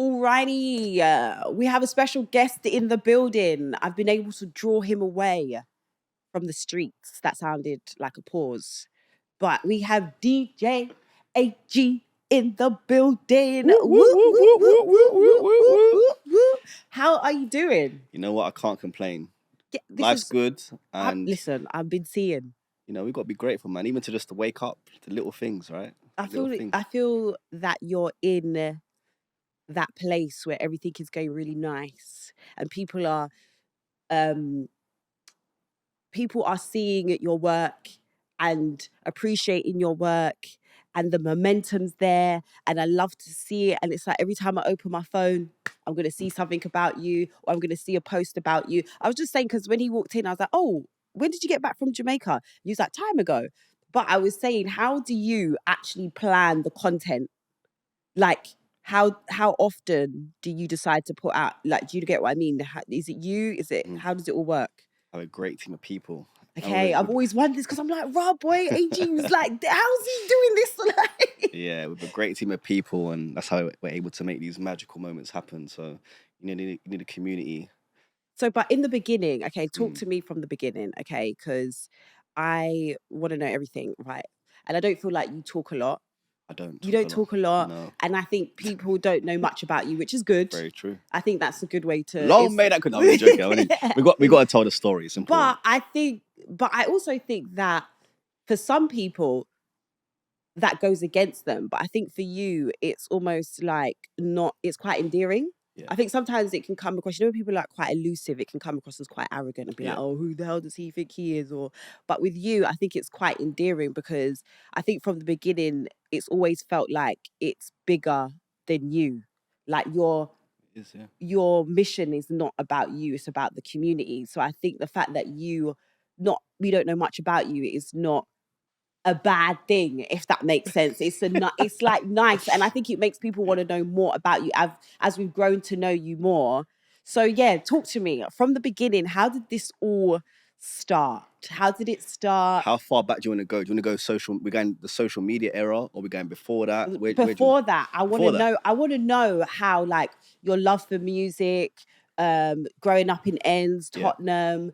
Alrighty, we have a special guest in the building. I've been able to draw him away from the streets. That sounded like a pause. But we have DJ AG in the building. Woo, woo, woo, woo, woo, woo, woo, woo, Woo. How are you doing? You know what? I can't complain. Yeah, Life's good. And listen, I've been seeing. you know, we've got to be grateful, man. Even to just wake up to little things, right? I feel that you're in that place where everything is going really nice and people are seeing your work and appreciating your work and the momentum's there and I love to see it. And it's like every time I open my phone, I'm going to see something about you or I'm going to see a post about you. I was just saying, because when he walked in, I was like, oh, when did you get back from Jamaica? And he was like, time ago. But I was saying, how do you actually plan the content? Like, how often do you decide to put out, like, do you get what I mean? Is it you? How does it all work? I have a great team of people. Okay, I've always wondered this because I'm like, Rob, boy, AG was like, how's he doing this? Yeah, with a great team of people, and that's how we're able to make these magical moments happen. So you need a community. So, but in the beginning, okay, talk to me from the beginning, okay, because I want to know everything, right? And I don't feel like you talk a lot. You don't talk a lot. No. And I think people don't know much about you, which is good. Very true. I think that's a good way to... Long may that could... I'm joking. We got to tell the story. It's important. But I also think that for some people, that goes against them. But I think for you, it's almost like it's quite endearing. Yeah. I think sometimes it can come across, when people are like quite elusive, it can come across as quite arrogant and be like, oh, who the hell does he think he is? But with you, I think it's quite endearing because I think from the beginning, it's always felt like it's bigger than you. Like your mission is not about you, it's about the community. So I think the fact that we don't know much about you is not a bad thing, if that makes sense. It's like nice, and I think it makes people want to know more about you as we've grown to know you more. So yeah, talk to me from the beginning. How did this all start? How did it start? How far back do you want to go? Do you want to go social? We're going the social media era, or we're going before that? I want to know how, like, your love for music, growing up in Ends, Tottenham,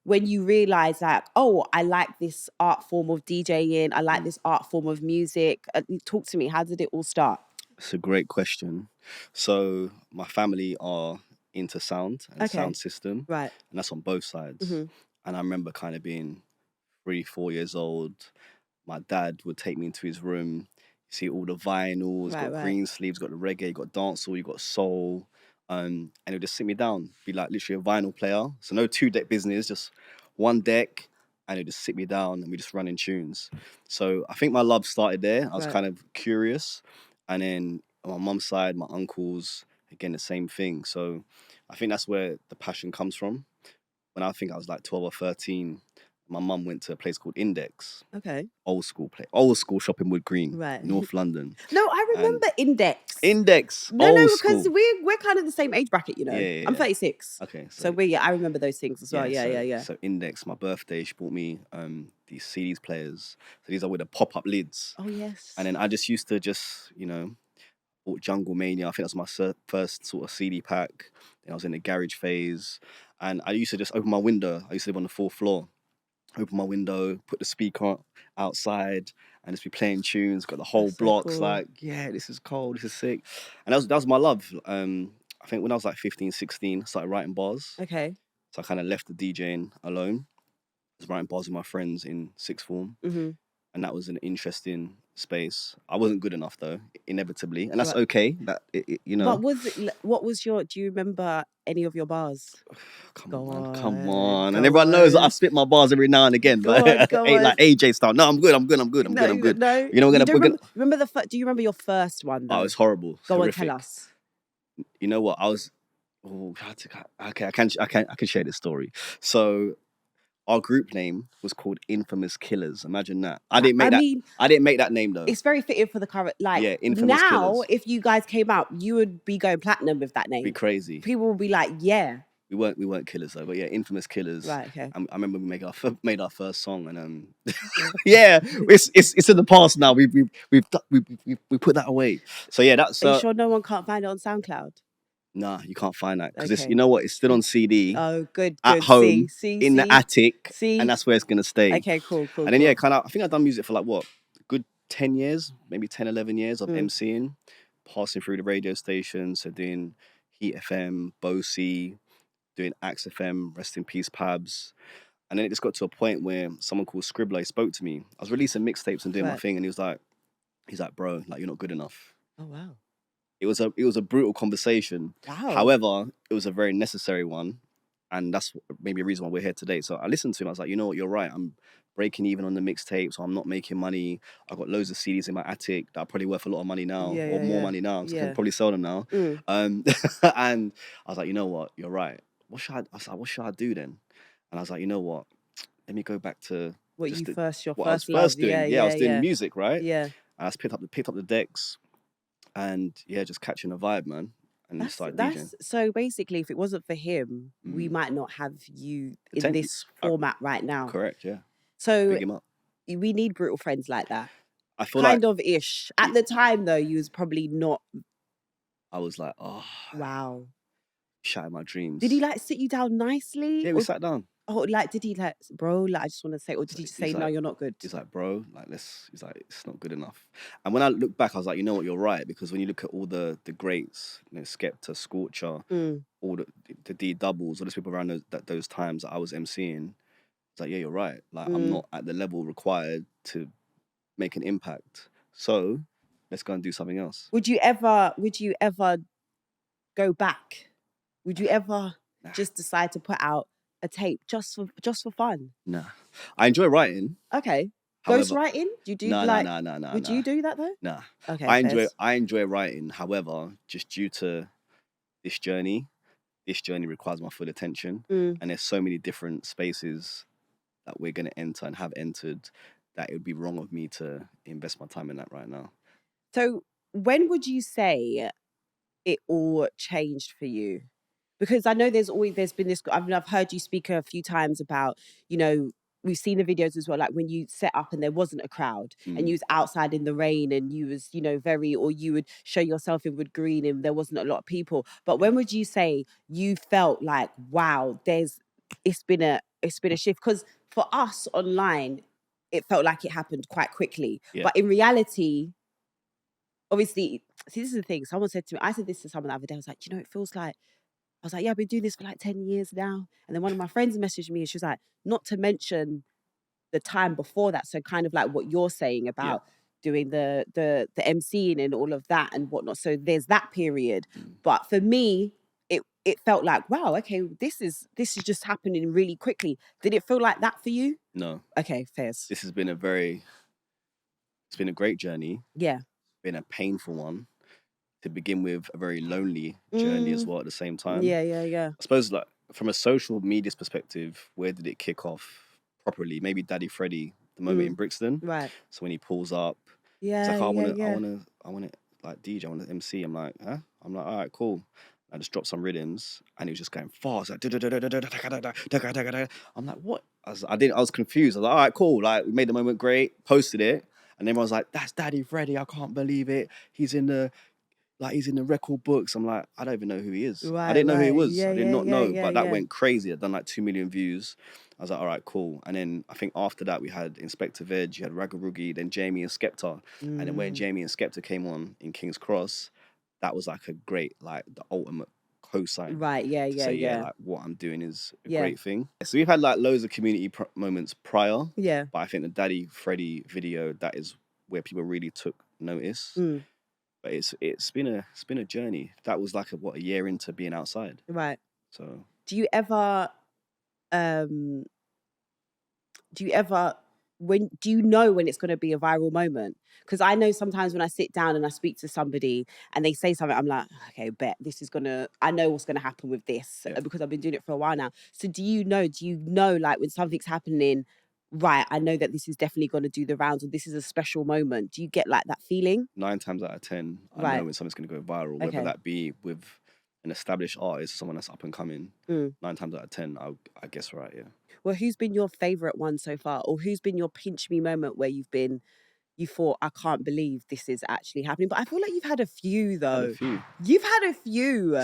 when you realize like, oh, I like this art form of DJing, I like this art form of music. Talk to me, how did it all start? It's a great question. So my family are into sound and sound system. Right. And that's on both sides. Mm-hmm. And I remember kind of being 3-4 years old. My dad would take me into his room. You see all the vinyls, got green sleeves, got the reggae, got dancehall, you got soul. And he would just sit me down, be like literally a vinyl player. So no 2-deck business, just one deck. And he'd just sit me down and we just running tunes. So I think my love started there. I was kind of curious. And then on my mum's side, my uncles, again, the same thing. So I think that's where the passion comes from. When I think I was like 12 or 13, my mum went to a place called Index. Okay. Old school shop in Wood Green, North London. No, I remember Index. No, because we're kind of the same age bracket, you know. Yeah. I'm 36. Okay. So I remember those things as well. Yeah. So Index, my birthday, she bought me these CDs players. So these are with the pop-up lids. Oh, yes. And then I just used to bought Jungle Mania. I think that was my first sort of CD pack. Then I was in the garage phase. And I used to just open my window. I used to live on the 4th floor. Open my window, put the speaker outside, and just be playing tunes. Got the whole blocks cool. Like, yeah, this is cold, this is sick. And that was my love. I think when I was like 15, 16, I started writing bars. Okay. So I kind of left the DJing alone. I was writing bars with my friends in 6th form. Mm-hmm. And that was an interesting space. I wasn't good enough though, inevitably. And that's okay. That But do you remember any of your bars? Come on. And everyone knows that I spit my bars every now and again. Go on. Like AJ style. No, I'm good. I'm good. No. You know, do you remember your first one though? Oh, it was horrible. Go on, tell us. You know what? I was I can share this story. So our group name was called Infamous Killers. Imagine that. I didn't make that name though. It's very fitting for the current, Infamous now, Killers. If you guys came out, you would be going platinum with that name. It'd be crazy. People would be like, yeah. We weren't killers though, but yeah, infamous killers. Right. Okay. I remember we made our first song, and yeah, it's in the past now. We put that away. So yeah, that's. Are you sure no one can't find it on SoundCloud? Nah, you can't find that because Okay. you know what? It's still on CD. Oh, good. At home, See, in the attic, and that's where it's gonna stay. Okay, cool. And then yeah, kind of. I think I've done music for like what, good 10 years, maybe 10, 11 years of MCing, passing through the radio stations, so doing Heat FM, Bosie, doing Axe FM, Rest in Peace Pabs. And then it just got to a point where someone called Scribbler spoke to me. I was releasing mixtapes and doing my thing, and he's like, bro, like, you're not good enough. Oh wow. It was a brutal conversation. Wow. However, it was a very necessary one, and that's maybe a reason why we're here today. So I listened to him. I was like, you know what, you're right. I'm breaking even on the mixtape, so I'm not making money. I've got loads of CDs in my attic that are probably worth a lot of money now, or more money now, because I can probably sell them now. And I was like, you know what, you're right. I was like, what should I do then? And I was like, you know what? Let me go back to what I was first doing. I was doing music, right? Yeah. And I just picked up the decks, and yeah, just catching a vibe, man. And just started DJing. So basically, if it wasn't for him, we might not have you in this format right now. Correct. Yeah. So Big him up. We need brutal friends like that. I feel kind of ish. At the time, though, you was probably not. I was like, oh wow. Shattered my dreams. Did he like sit you down nicely? Yeah, we sat down. Oh, like, did he like, bro, like, I just want to say, or did he just say, no, you're not good? He's like, bro, like, he's like, it's not good enough. And when I look back, I was like, you know what, you're right. Because when you look at all the greats, you know, Skepta, Scorcher, all the D doubles, all those people around those times that I was MCing, it's like, yeah, you're right. Like, I'm not at the level required to make an impact. So let's go and do something else. Would you ever go back? Would you ever just decide to put out a tape just for fun? Nah. I enjoy writing. Okay. Ghost writing? Do you do No. Would you do that though? Nah. Okay. I enjoy writing. However, just due to this journey requires my full attention. And there's so many different spaces that we're gonna enter and have entered that it would be wrong of me to invest my time in that right now. So when would you say it all changed for you? Because I know there's been this, I've heard you speak a few times about, you know, we've seen the videos as well, like when you set up and there wasn't a crowd and you was outside in the rain and you was, you know, or you would show yourself in Wood Green and there wasn't a lot of people. But when would you say you felt like, wow, it's been a shift? Because for us online, it felt like it happened quite quickly. Yeah. But in reality, obviously, see, this is the thing. Someone said to me, I said this to someone the other day, I was like, you know, it feels like, I was like, yeah, I've been doing this for like 10 years now. And then one of my friends messaged me and she was like, not to mention the time before that. So kind of like what you're saying about doing the MCing and all of that and whatnot. So there's that period. But for me, it felt like, wow, okay, this is just happening really quickly. Did it feel like that for you? No. Okay, fairs. This has been it's been a great journey. Yeah. Been a painful one. To begin with, a very lonely journey as well at the same time. Yeah. I suppose, like, from a social media's perspective, where did it kick off properly? Maybe Daddy Freddie, the moment in Brixton. Right. So when he pulls up, it's like, I want to like DJ, I want to MC. I'm like, huh? I'm like, all right, cool. I just dropped some rhythms and he was just going fast. Like, I'm like, what? I was confused. I was like, all right, cool. Like, we made the moment great, posted it. And everyone was like, that's Daddy Freddie. I can't believe it. He's in the record books. I'm like, I don't even know who he is. Right, I didn't know who he was. Yeah, I did not know. But that yeah. went crazy. I'd done like 2 million views. I was like, all right, cool. And then I think after that, we had Inspector Veg, you had Ragarugi, then JME and Skepta. And then when JME and Skepta came on in King's Cross, that was like a great, like the ultimate cosign. Right, yeah. So like what I'm doing is a great thing. So we've had like loads of community moments prior. Yeah. But I think the Daddy Freddie video, that is where people really took notice. But it's been a journey. That was like a year into being outside. Right. So do you ever do you know when it's going to be a viral moment? Because I know sometimes when I sit down and I speak to somebody and they say something, I'm like, okay, I know what's gonna happen with this because I've been doing it for a while now. So do you know like when something's happening, right, I know that this is definitely going to do the rounds or this is a special moment? Do you get like that feeling? 9 times out of 10, I know when something's going to go viral, whether that be with an established artist, someone that's up and coming, 9 times out of 10, I guess right, yeah. Well, who's been your favourite one so far? Or who's been your pinch me moment where you thought, I can't believe this is actually happening? But I feel like you've had a few, though. Had a few. You've had a few.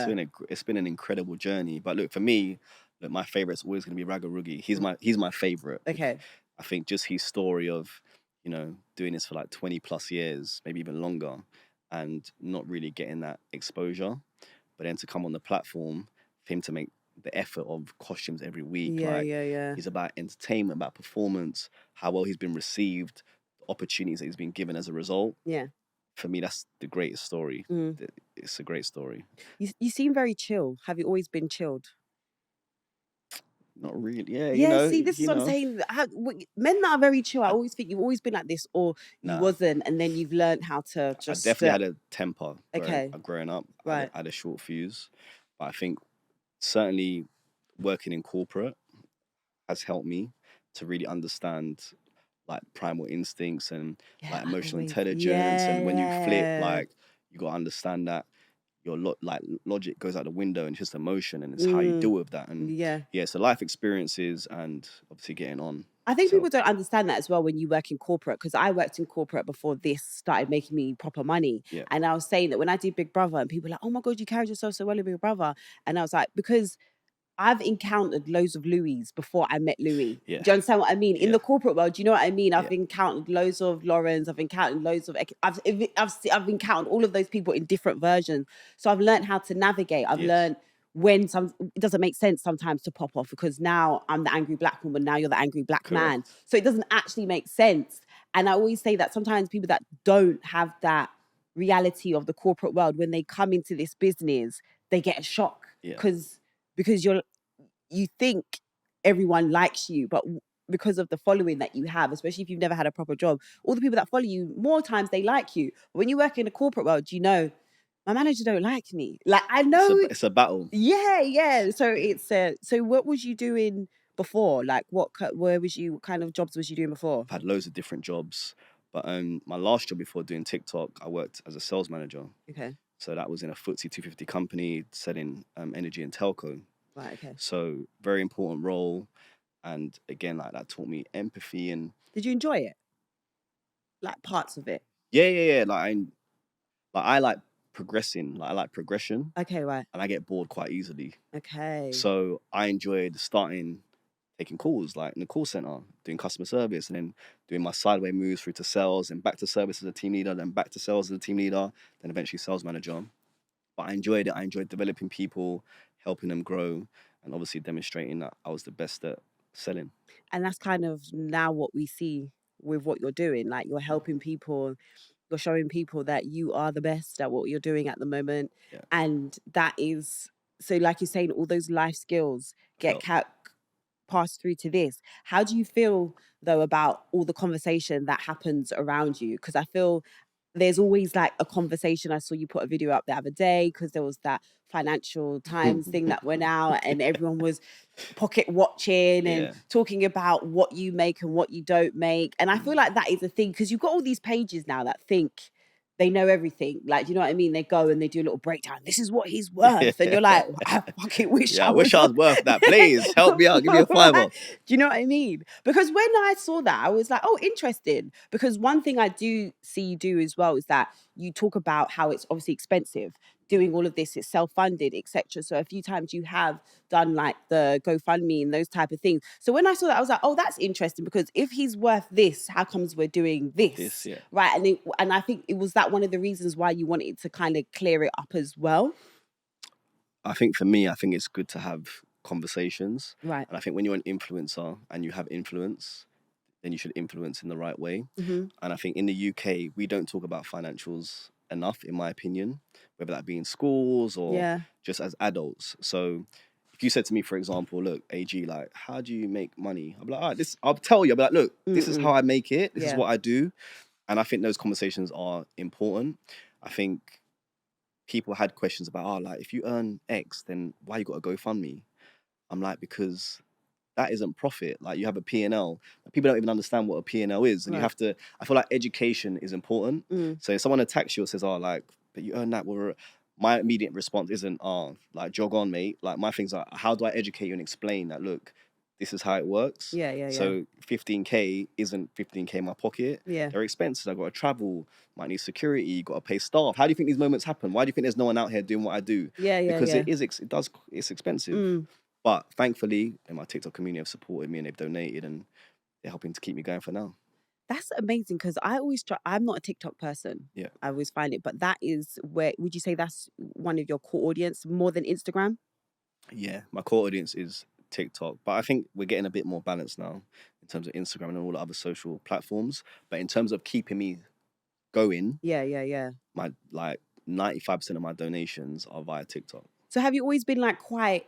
It's been an incredible journey. But look, for me, look, my favourite's always going to be Raga Roogie. He's my favourite. Okay. I think just his story of, doing this for like 20 plus years, maybe even longer, and not really getting that exposure. But then to come on the platform, for him to make the effort of costumes every week. Yeah. He's about entertainment, about performance, how well he's been received, the opportunities that he's been given as a result. Yeah. For me, that's the greatest story. It's a great story. You seem very chill. Have you always been chilled? Not really. Yeah, Yeah, see, this is what I'm saying. Men that are very chill, I always think you've always been like this, or you wasn't, and then you've learned how to just... I definitely had a temper Okay. growing up. Right. I had a short fuse. But I think certainly working in corporate has helped me to really understand like primal instincts and like emotional intelligence. And when you flip, like you got to understand that your logic goes out the window and it's just emotion, and it's how you deal with that. And so life experiences and obviously getting on. I think people don't understand that as well when you work in corporate, because I worked in corporate before this started making me proper money. Yeah. And I was saying that when I did Big Brother, and people were like, oh my God, you carried yourself so well in Big Brother. And I was like, because I've encountered loads of Louis before I met Louis. Yeah. Do you understand what I mean? In the corporate world, do you know what I mean? I've encountered loads of Laurens. I've encountered loads of... I've encountered all of those people in different versions. So I've learned how to navigate. I've learned when it doesn't make sense sometimes to pop off, because now I'm the angry black woman, now you're the angry black man. So it doesn't actually make sense. And I always say that sometimes people that don't have that reality of the corporate world, when they come into this business, they get a shock. Because you think everyone likes you, but because of the following that you have, especially if you've never had a proper job, all the people that follow you, more times they like you. But when you work in a corporate world, my manager don't like me. Like, I know it's a battle. Yeah. So it's so what was you doing before? Like, what kind of jobs was you doing before? I've had loads of different jobs, but my last job before doing TikTok, I worked as a sales manager. Okay. So that was in a FTSE 250 company selling energy and telco. Right, okay. So very important role. And again, like that taught me empathy. And did you enjoy it? Like parts of it? Yeah. I like progressing. Like I like progression. Okay, right. And I get bored quite easily. Okay. So I enjoyed taking calls, like in the call center, doing customer service, and then doing my sideway moves through to sales and back to service as a team leader, then back to sales as a team leader, then eventually sales manager. But I enjoyed it. I enjoyed developing people, helping them grow, and obviously demonstrating that I was the best at selling. And that's kind of now what we see with what you're doing. Like, you're helping people, you're showing people that you are the best at what you're doing at the moment. Yeah. And that is, so like you're saying, all those life skills get passed through to this. How do you feel, though, about all the conversation that happens around you? Because I feel there's always like a conversation. I saw you put a video up the other day because there was that Financial Times thing that went out, and everyone was pocket watching and talking about what you make and what you don't make. And I feel like that is a thing, because you've got all these pages now that think they know everything. Like, you know what I mean? They go and they do a little breakdown. This is what he's worth. And you're like, I fucking wish I was worth that. Please help me out. Give me a $5. Do you know what I mean? Because when I saw that, I was like, oh, interesting. Because one thing I do see you do as well is that you talk about how it's obviously expensive doing all of this. It's self-funded, etc. So a few times you have done like the GoFundMe and those type of things. So when I saw that, I was like, oh, that's interesting, because if he's worth this, how comes we're doing this? Right. And I think it was that one of the reasons why you wanted to kind of clear it up as well. I think for me, it's good to have conversations. Right. And I think when you're an influencer and you have influence, then you should influence in the right way. Mm-hmm. And I think in the UK, we don't talk about financials enough, in my opinion, whether that be in schools or just as adults. So if you said to me, for example, look, AG, like, how do you make money? I'll be like, all right, I'll tell you. I'll be like, look, this is how I make it. This is what I do. And I think those conversations are important. I think people had questions about, like, if you earn X, then why you got to GoFundMe? I'm like, because that isn't profit. Like, you have a P&L. People don't even understand what a P&L is. And you have to, I feel like education is important. So if someone attacks you or says, but you earn that, my immediate response isn't, like, jog on, mate. Like, my things are, how do I educate you and explain that, look, this is how it works. So 15K isn't 15K in my pocket. They're expenses. I've got to travel, might need security, got to pay staff. How do you think these moments happen? Why do you think there's no one out here doing what I do? Because it's expensive. But thankfully, my TikTok community have supported me and they've donated and they're helping to keep me going for now. That's amazing, because I always try. I'm not a TikTok person. I always find it, but that is where, would you say that's one of your core audience more than Instagram? Yeah, my core audience is TikTok, but I think we're getting a bit more balanced now in terms of Instagram and all the other social platforms. But in terms of keeping me going, my, like, 95% of my donations are via TikTok. So have you always been like quite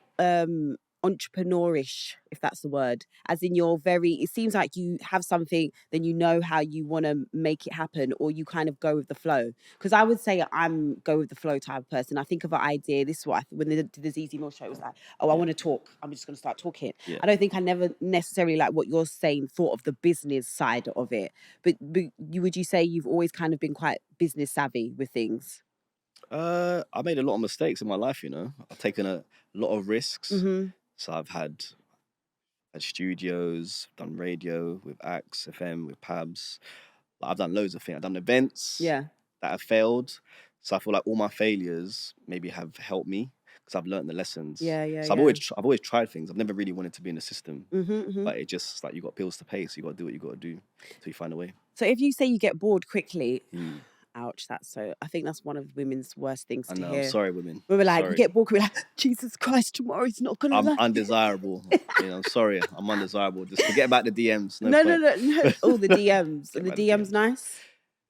entrepreneurish, if that's the word? As in, it seems like you have something, then you know how you want to make it happen, or you kind of go with the flow? Because I would say I'm go with the flow type of person. I think of an idea. This is what when they did the Zeze Millz show, it was like, oh, I want to talk. I'm just going to start talking. I don't think I never necessarily, like what you're saying, thought of the business side of it. But would you say you've always kind of been quite business savvy with things? I made a lot of mistakes in my life, I've taken a lot of risks. So I've had studios, done radio with Axe FM, with Pabs. Like, I've done loads of things. I've done events that have failed. So I feel like all my failures maybe have helped me because I've learned the lessons. So I've always tried things. I've never really wanted to be in the system, but it just, like, you got bills to pay, so you got to do what you got to do until you find a way. So if you say you get bored quickly. Ouch, I think that's one of women's worst things to hear. I'm sorry, women. We were like, we get bored, we're like, Jesus Christ, tomorrow's not gonna I'm undesirable. I'm sorry, I'm undesirable. Just forget about the DMs. No. All the DMs. And the DMs nice?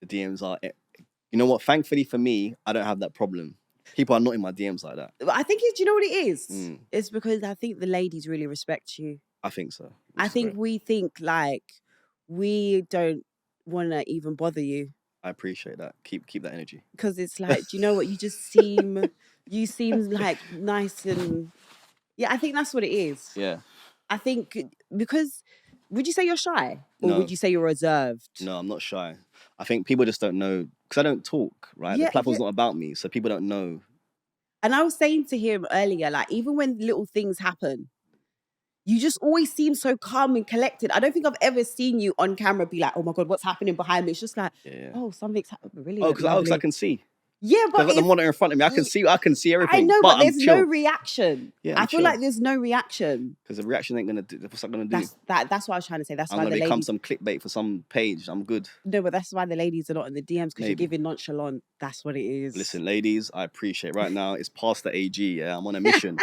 The DMs are, you know what? Thankfully for me, I don't have that problem. People are not in my DMs like that. But I think do you know what it is? It's because I think the ladies really respect you. I think so. I think we think like we don't want to even bother you. I appreciate that. Keep that energy. Because it's like, do you know what? You just seem like nice and I think that's what it is. Yeah. I think because, would you say you're shy? Or would you say you're reserved? No, I'm not shy. I think people just don't know, because I don't talk, right? The platform's not about me, so people don't know. And I was saying to him earlier, like, even when little things happen, you just always seem so calm and collected. I don't think I've ever seen you on camera be like, oh my God, what's happening behind me? It's just like, oh, something's happening. Really? Oh, because I can see. Yeah, but I've got the monitor in front of me. I can see everything. I know, but there's no reaction. Yeah, I feel like there's no reaction. Because the reaction ain't gonna do. What's that gonna do? That's what I was trying to say. That's why I'm gonna become some clickbait for some page. I'm good. No, but that's why the ladies are not in the DMs, because you're giving nonchalant. That's what it is. Listen, ladies, I appreciate right now. It's past the AG. Yeah, I'm on a mission.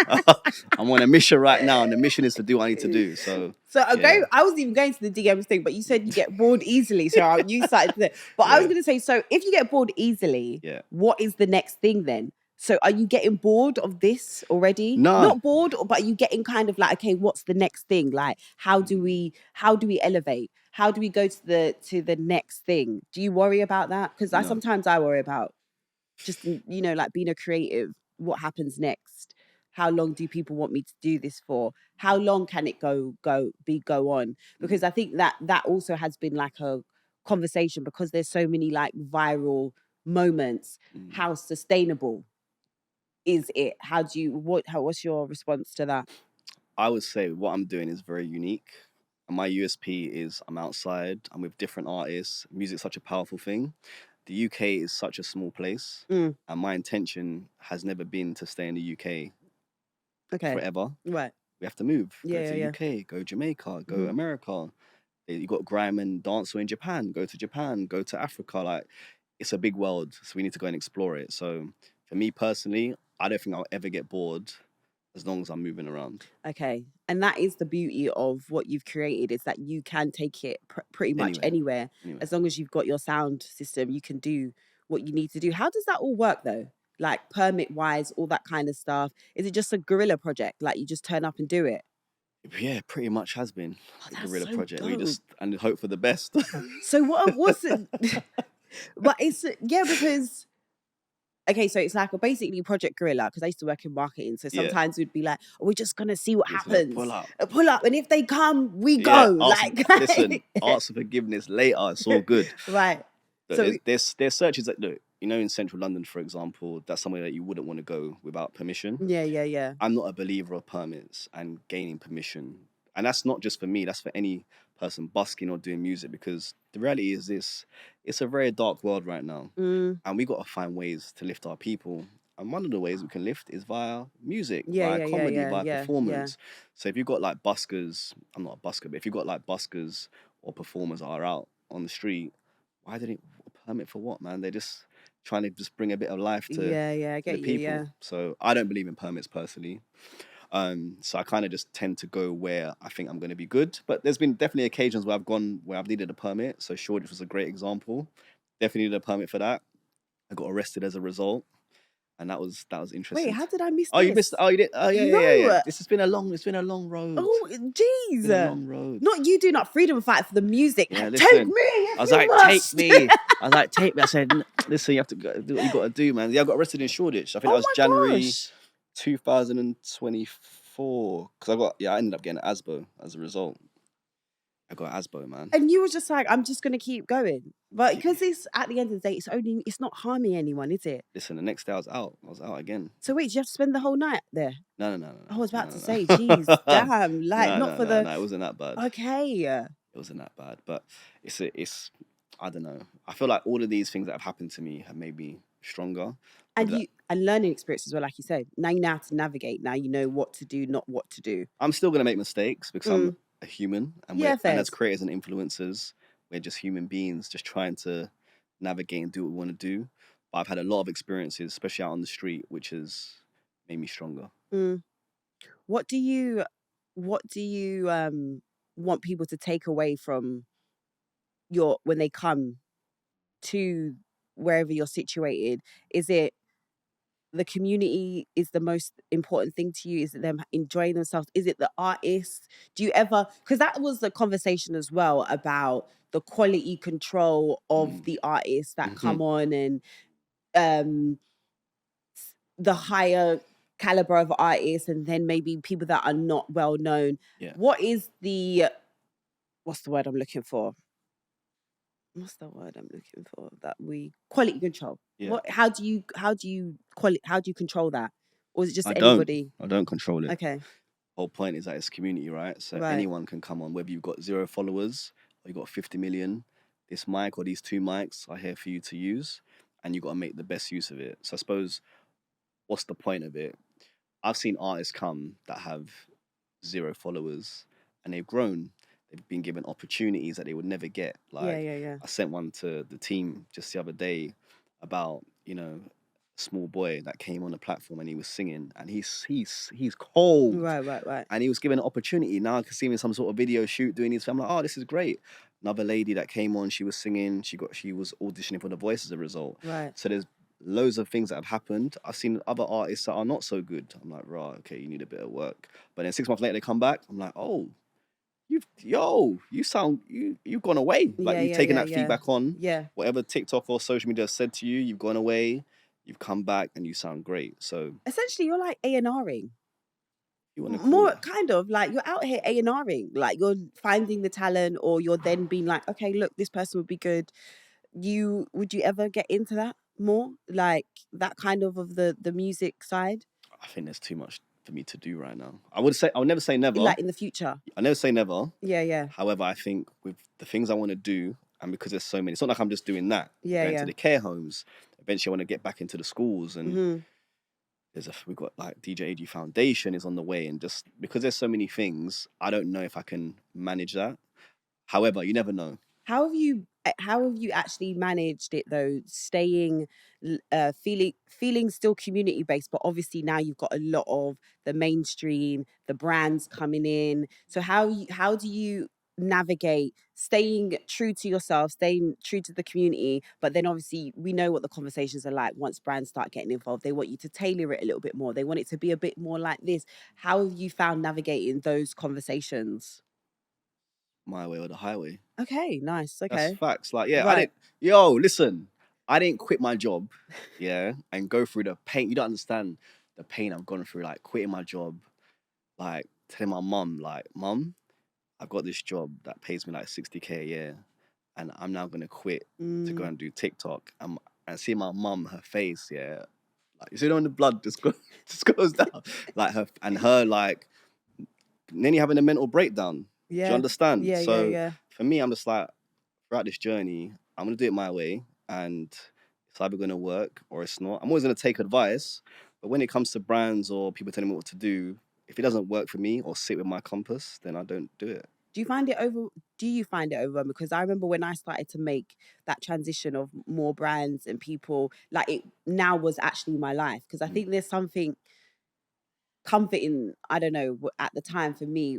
I'm on a mission right now, and the mission is to do what I need to do. So I wasn't even going to the DMs thing, but you said you get bored easily, so you started to. But I was going to say, so if you get bored easily, what is the next thing then? So are you getting bored of this already? No, not bored, but are you getting kind of like, okay, what's the next thing? Like, how do we elevate? How do we go to the next thing? Do you worry about that? Because sometimes I worry about just, like being a creative. What happens next? How long do people want me to do this for? How long can it go on? Because I think that also has been like a conversation, because there's so many like viral moments. How sustainable is it? What's your response to that? I would say what I'm doing is very unique. And my USP is I'm outside, I'm with different artists. Music's such a powerful thing. The UK is such a small place. And my intention has never been to stay in the UK forever. Right. We have to move. Go to the UK, go Jamaica, go America. You got grime and dancehall in Japan. Go to Japan, go to Africa. Like, it's a big world, so we need to go and explore it. So for me personally, I don't think I'll ever get bored as long as I'm moving around. Okay. And that is the beauty of what you've created, is that you can take it pretty much anywhere. As long as you've got your sound system, you can do what you need to do. How does that all work though? Like permit-wise, all that kind of stuff. Is it just a guerrilla project? Like you just turn up and do it? Yeah, pretty much has been a guerrilla project. Dope. We just and hope for the best. So what was it? But it's because okay, so it's like basically Project Guerrilla, because I used to work in marketing. So sometimes we'd be like, oh, we're just gonna see what happens. Pull up, and if they come, we go. Listen, ask for forgiveness later. It's all good. Right. So there's searches that look. you know, in central London, for example, that's somewhere that you wouldn't want to go without permission. Yeah. I'm not a believer of permits and gaining permission. And that's not just for me, that's for any person busking or doing music, because the reality is this, it's a very dark world right now. And we got to find ways to lift our people. And one of the ways we can lift is via music, via comedy, via performance. So if you've got like buskers, I'm not a busker, but if you've got like buskers or performers that are out on the street, why did it permit for what, man? They're just trying to just bring a bit of life to I get the people. Yeah. So I don't believe in permits personally. So I kind of just tend to go where I think I'm going to be good. But there's been definitely occasions where I've gone where I've needed a permit. So Shoreditch was a great example. Definitely needed a permit for that. I got arrested as a result, and that was interesting. Wait, how did I miss this? You missed. Oh, you did. Oh, yeah. This has been a long. It's been a long road. Oh, jeez. It's been a long road. Not you doing up freedom fight for the music. Yeah, take me. I was like, take me. I was like, take me. I said, listen, you have to do what you got to do, man. Yeah, I got arrested in Shoreditch. I think that was January 2024. Because I ended up getting an ASBO as a result. I got ASBO, man. And you were just like, I'm just gonna keep going. But because it's at the end of the day, it's not harming anyone, is it? Listen, the next day I was out again. So wait, do you have to spend the whole night there? No. I was about to say, geez, damn, like No, it wasn't that bad. Okay. It wasn't that bad, but it's I don't know. I feel like all of these things that have happened to me have made me stronger. And learning experience as well, like you said. Now you know how to navigate. Now you know what to do, not what to do. I'm still gonna make mistakes because I'm a human, and and as creators and influencers, we're just human beings, just trying to navigate and do what we want to do. But I've had a lot of experiences, especially out on the street, which has made me stronger. What do you want people to take away from when they come to wherever you're situated? Is it the community is the most important thing to you? Is it them enjoying themselves? Is it the artists? Do you ever, because that was the conversation as well about the quality control of the artists that come on, and the higher caliber of artists, and then maybe people that are not well known. What is what's the word I'm looking for? Quality control. How do you control that? Or is it just anybody? I don't control it. Okay. Whole point is that it's community, right? So anyone can come on, whether you've got 0 followers or you've got 50 million. This mic or these 2 mics are here for you to use, and you've got to make the best use of it. So I suppose, what's the point of it? I've seen artists come that have 0 followers and they've grown. They've been given opportunities that they would never get. I sent one to the team just the other day about, a small boy that came on the platform and he was singing, and he's cold. Right. And he was given an opportunity. Now I can see him in some sort of video shoot doing this. I'm like, oh, this is great. Another lady that came on, she was singing. She was auditioning for The Voice as a result. Right. So there's loads of things that have happened. I've seen other artists that are not so good. I'm like, right, okay, you need a bit of work. But then 6 months later they come back. I'm like, oh, you've gone away. Like you've taken that feedback on. Yeah. Whatever TikTok or social media said to you, you've gone away, you've come back, and you sound great. So essentially, you're like A&Ring. You want to more kind of like you're out here A&Ring, like you're finding the talent, or you're then being like, okay, look, this person would be good. Would you ever get into that more, like that kind of the music side? I think there's too much for me to do right now. I would never say never. Like in the future. I never say never. Yeah. However, I think with the things I want to do, and because there's so many, it's not like I'm just doing that. Going to the care homes. Eventually, I want to get back into the schools, and we've got like DJ AG Foundation is on the way, and just because there's so many things, I don't know if I can manage that. However, you never know. How have you actually managed it though, staying feeling still community based, but obviously now you've got a lot of the mainstream, the brands coming in. So how do you navigate staying true to yourself, staying true to the community, but then obviously we know what the conversations are like once brands start getting involved. They want you to tailor it a little bit more. They want it to be a bit more like this. How have you found navigating those conversations? My way or the highway. Okay, nice. Okay. That's facts. Like, right. I didn't quit my job, and go through the pain. You don't understand the pain I've gone through, like quitting my job, like telling my mum, like, Mum, I've got this job that pays me like 60k a year, and I'm now gonna quit to go and do TikTok. and see my mum, her face, yeah, like you see when the blood just goes down, like her like nearly having a mental breakdown. Do you understand? Yeah. For me, I'm just like, throughout this journey, I'm gonna do it my way, and it's either gonna work or it's not. I'm always gonna take advice, but when it comes to brands or people telling me what to do, if it doesn't work for me or sit with my compass, then I don't do it. Do you find it overwhelming? Because I remember when I started to make that transition of more brands and people, like it now was actually my life. Because I think there's something comforting, I don't know, at the time for me,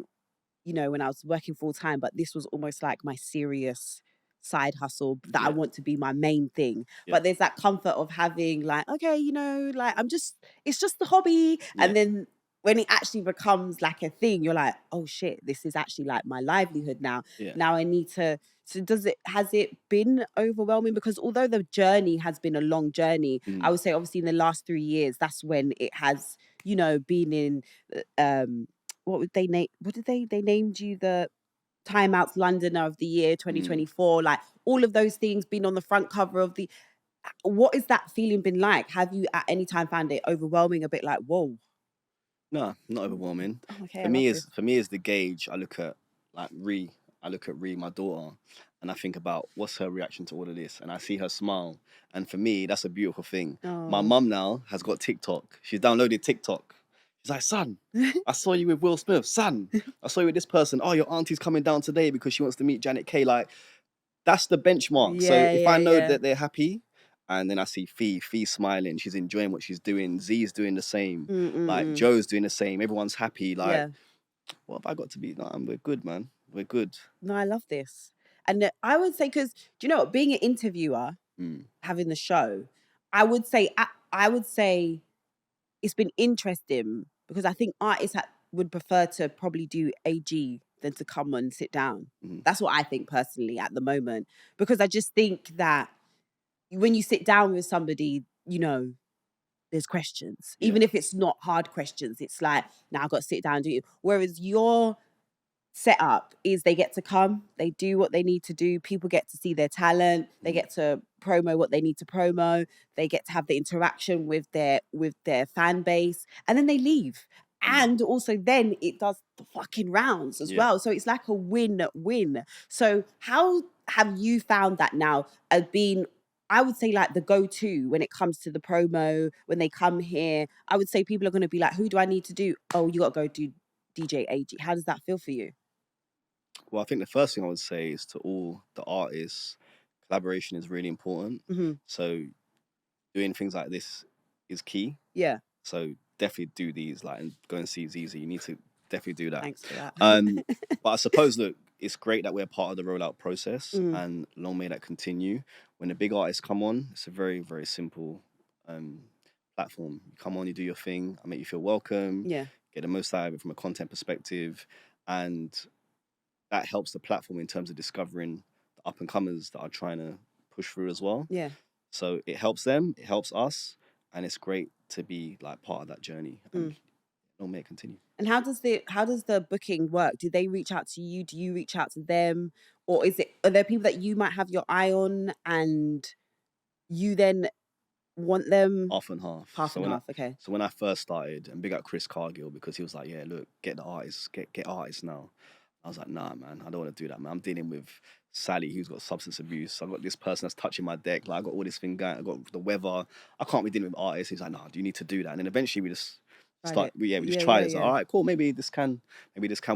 when I was working full time, but this was almost like my serious side hustle that I want to be my main thing. But there's that comfort of having like, okay, like it's just the hobby. And then when it actually becomes like a thing, you're like, oh shit, this is actually like my livelihood now. Now I need to. So has it been overwhelming? Because although the journey has been a long journey, I would say obviously in the last 3 years, that's when it has, been in, what would they name? What did they named you the Time Out's Londoner of the Year 2024? Like all of those things, been on the front cover of the. What is that feeling been like? Have you at any time found it overwhelming? A bit like, whoa. No, not overwhelming. Oh, okay, for me is the gauge. I look at like Ree. I look at Ree, my daughter, and I think about what's her reaction to all of this, and I see her smile, and for me, that's a beautiful thing. My mum now has got TikTok. She's downloaded TikTok. She's like, son, I saw you with Will Smith. Son, I saw you with this person. Oh, your auntie's coming down today because she wants to meet Janet Kay. Like, that's the benchmark. So if I know that they're happy, and then I see Fee smiling, she's enjoying what she's doing. Zee's doing the same. Like Joe's doing the same. Everyone's happy. Like, what have I got to be? No, we're good, man. We're good. No, I love this. And I would say, because do you know what, being an interviewer, having the show, I would say it's been interesting because I think artists would prefer to probably do AG than to come and sit down. That's what I think personally at the moment, because I just think that when you sit down with somebody, there's questions. Even if it's not hard questions, it's like, now I've got to sit down and do it. Whereas your setup is they get to come, they do what they need to do, people get to see their talent, they get to promo what they need to promo, they get to have the interaction with their fan base, and then they leave. And also then it does the fucking rounds as well. So it's like a win-win. So how have you found that now as being, I would say, like the go-to when it comes to the promo, when they come here? I would say people are going to be like, who do I need to do? Oh, you got to go do DJ AG. How does that feel for you? Well, I think the first thing I would say is to all the artists, collaboration is really important. So doing things like this is key. Yeah. So definitely do these, like, and go and see Zeze. You need to definitely do that. Thanks for that. But I suppose, look, it's great that we're part of the rollout process, and long may that continue. When the big artists come on, it's a very, very simple platform. You come on, you do your thing, I make you feel welcome. Yeah. Get the most out of it from a content perspective, and that helps the platform in terms of discovering the up and comers that are trying to push through as well. Yeah. So it helps them, it helps us, and it's great to be like part of that journey. And long may it continue. And how does the booking work? Do they reach out to you? Do you reach out to them? Or are there people that you might have your eye on and you then want them? Half and half. Half and half, okay. So when I first started, and big up Chris Cargill, because he was like, yeah, look, get the artists, get artists now. I was like, nah, man, I don't want to do that, man. I'm dealing with Sally, who's got substance abuse. I've got this person that's touching my deck. Like, I got all this thing going. I got the weather. I can't be dealing with artists. He's like, nah, do you need to do that? And then eventually we just tried it. Like, all right, cool. Maybe this can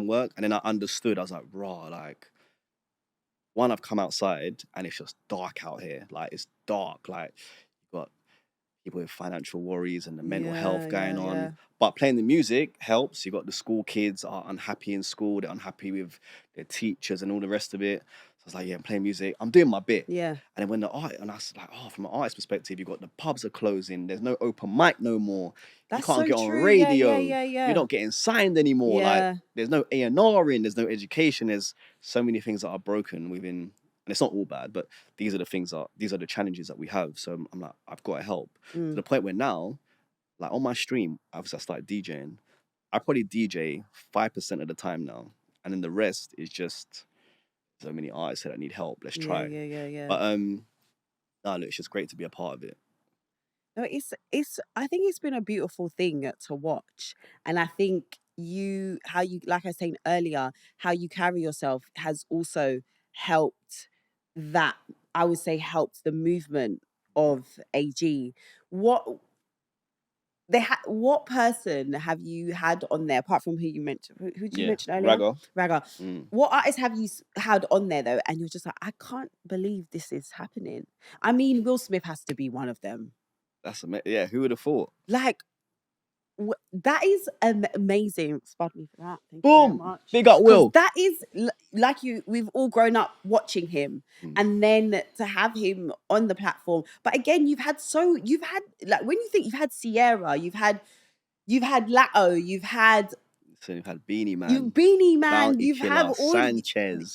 work. And then I understood. I was like, raw, like, one, I've come outside and it's just dark out here. Like, it's dark. Like, you've got people with financial worries and the mental health going on. Yeah. But playing the music helps. You've got the school kids are unhappy in school. They're unhappy with their teachers and all the rest of it. So I was like, yeah, I'm playing music. I'm doing my bit. Yeah. And then when I was like, from an artist perspective, you've got the pubs are closing. There's no open mic no more. You can't get on radio. Yeah. You're not getting signed anymore. Yeah. Like, there's no A&R in. There's no education. There's so many things that are broken within. And it's not all bad, but these are the challenges that we have. So I'm like, I've got to help. To the point where now, like on my stream, obviously I started DJing. I probably DJ 5% of the time now. And then the rest is just so many artists that need help. Let's try. Yeah. But No, look, it's just great to be a part of it. No, it's I think it's been a beautiful thing to watch. And I think how you, like I was saying earlier, how you carry yourself has also helped that, I would say, helped the movement of AG. What person have you had on there apart from who you mentioned? Who did you mention earlier? Ragga. What artists have you had on there though? And you're just like, I can't believe this is happening. I mean, Will Smith has to be one of them. That's yeah. Who would have thought? Like, that is amazing. Pardon me for that. Thank Boom. you very much. Big up Will. That is like we've all grown up watching him, and then to have him on the platform. But again, you've had like, when you think you've had Sierra, you've had Latto, you've had Beanie Man, you've had all Sanchez,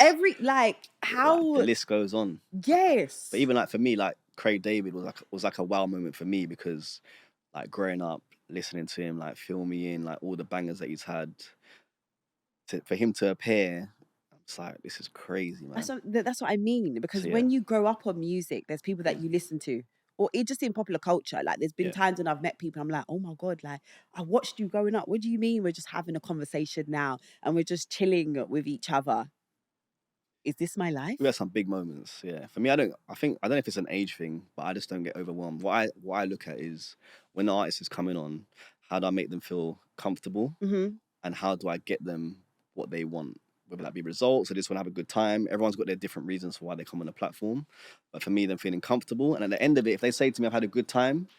how the list goes on. Yes. But even like for me, like Craig David was like a wow moment for me, because like growing up listening to him, like fill me in, like all the bangers that he's had, for him to appear, it's like, this is crazy, man. That's what I mean, because when you grow up on music, there's people that you listen to, or it just in popular culture. Like, there's been times when I've met people, I'm like, oh my God, like, I watched you growing up. What do you mean we're just having a conversation now and we're just chilling with each other? Is this my life? We had some big moments, yeah. For me, I don't know if it's an age thing, but I just don't get overwhelmed. What I look at is, when the artist is coming on, how do I make them feel comfortable, and how do I get them what they want, whether that be results or just want to have a good time. Everyone's got their different reasons for why they come on the platform, but for me, them feeling comfortable, and at the end of it, if they say to me, I've had a good time,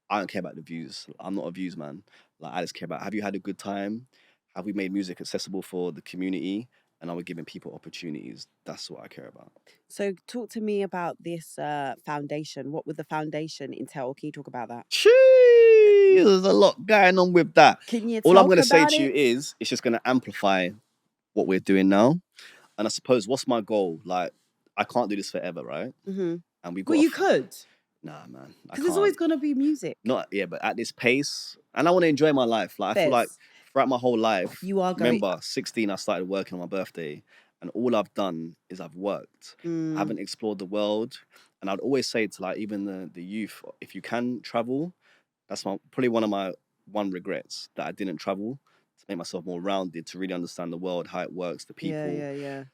I don't care about the views. I'm not a views man. Like, I just care about, have you had a good time? Have we made music accessible for the community? And are we giving people opportunities? That's what I care about. So talk to me about this foundation. What would the foundation entail? Can you talk about that? There's a lot going on with that. Can you All I'm going to say to you is, it's just going to amplify what we're doing now. And I suppose, what's my goal? Like, I can't do this forever, right? And we've got. Well, you could. Nah, man. Because there's always going to be music. But at this pace, and I want to enjoy my life. Like, I feel like throughout my whole life, remember, 16, I started working on my birthday, and all I've done is I've worked. I haven't explored the world. And I'd always say to, like, even the youth, if you can travel, that's probably one of my regrets, that I didn't travel, to make myself more rounded, to really understand the world, how it works, the people. Yeah.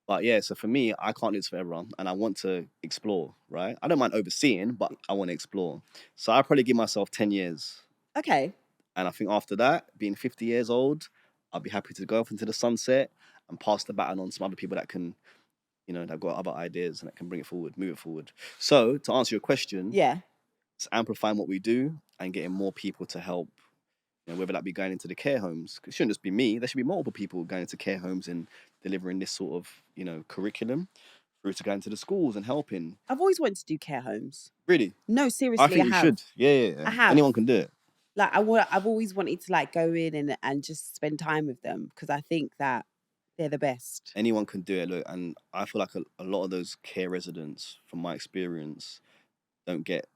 But yeah, so for me, I can't do this forever, and I want to explore, right? I don't mind overseeing, but I want to explore. So I'll probably give myself 10 years. Okay. And I think after that, being 50 years old, I'll be happy to go off into the sunset and pass the baton on to some other people that can, that got other ideas and that can bring it forward, move it forward. So to answer your question, it's amplifying what we do and getting more people to help, whether that be going into the care homes. It shouldn't just be me. There should be multiple people going into care homes and delivering this sort of, curriculum, through to going to the schools and helping. I've always wanted to do care homes. Really? No, seriously, I think you should. Yeah. I have. Anyone can do it. Like, I've always wanted to, like, go in and just spend time with them, because I think that they're the best. Anyone can do it. Look, and I feel like a lot of those care residents, from my experience, don't get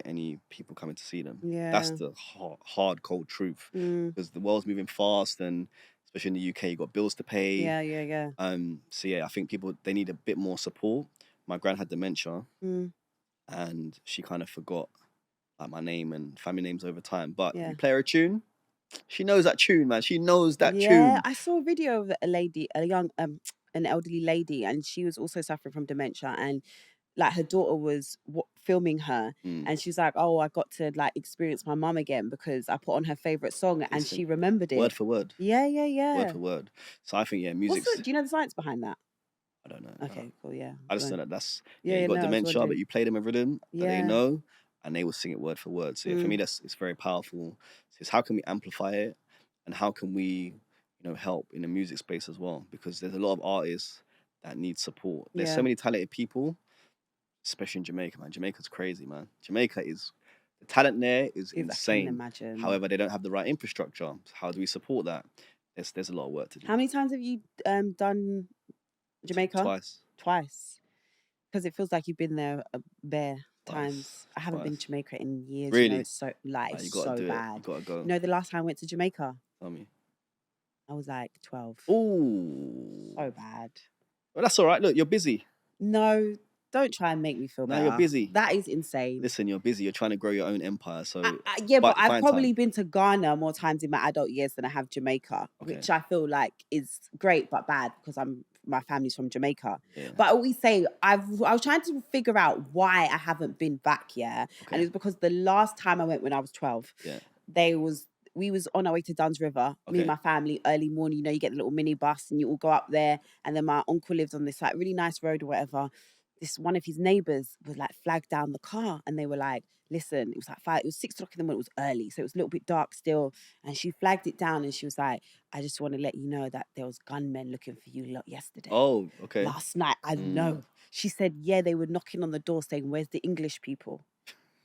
any people coming to see them. Yeah. That's the hard, cold truth. Because the world's moving fast, and especially in the UK, you got bills to pay. Yeah. So yeah, I think people, they need a bit more support. My gran had dementia, and she kind of forgot, like, my name and family names over time. But you play her a tune, she knows that tune, man. She knows that tune. Yeah, I saw a video of an elderly lady, and she was also suffering from dementia, and like, her daughter was filming her, and she was like, "Oh, I got to, like, experience my mum again because I put on her favorite song and she remembered it word for word." Yeah. Word for word. So I think, music. Do you know the science behind that? I don't know. Okay, cool. Yeah. I just know that that's you got dementia, but you play them a rhythm that they know, and they will sing it word for word. So for me, it's very powerful. So it's, how can we amplify it, and how can we, help in the music space as well? Because there's a lot of artists that need support. There's so many talented people, especially in Jamaica, man. Jamaica's crazy, man. Jamaica is, the talent there is insane. I can imagine. However, they don't have the right infrastructure. How do we support that? There's a lot of work to do. How many times have you done Jamaica? Twice. Because it feels like you've been there bare times. I haven't been to Jamaica in years. Really? It's so, like, you gotta so do bad. You gotta go. The last time I went to Jamaica, Tell me. I was like 12. Ooh. So bad. Well, that's all right. Look, you're busy. No, Don't try and make me feel better. No, you're busy. That is insane. Listen, you're busy. You're trying to grow your own empire. So yeah, but I've probably been to Ghana more times in my adult years than I have Jamaica, which I feel like is great but bad because my family's from Jamaica. Yeah. But I always say I was trying to figure out why I haven't been back. Yeah, and it was because the last time I went when I was 12, we was on our way to Duns River, me and my family, early morning. You know, you get the little mini bus and you all go up there. And then my uncle lived on this like really nice road or whatever. This one of his neighbours was like flagged down the car, and they were like, listen, it was like 5, it was 6 o'clock in the morning, it was early, so it was a little bit dark still. And she flagged it down and she was like, I just want to let you know that there was gunmen looking for you lot yesterday. Oh, okay. Last night, I know. She said, yeah, they were knocking on the door saying, where's the English people?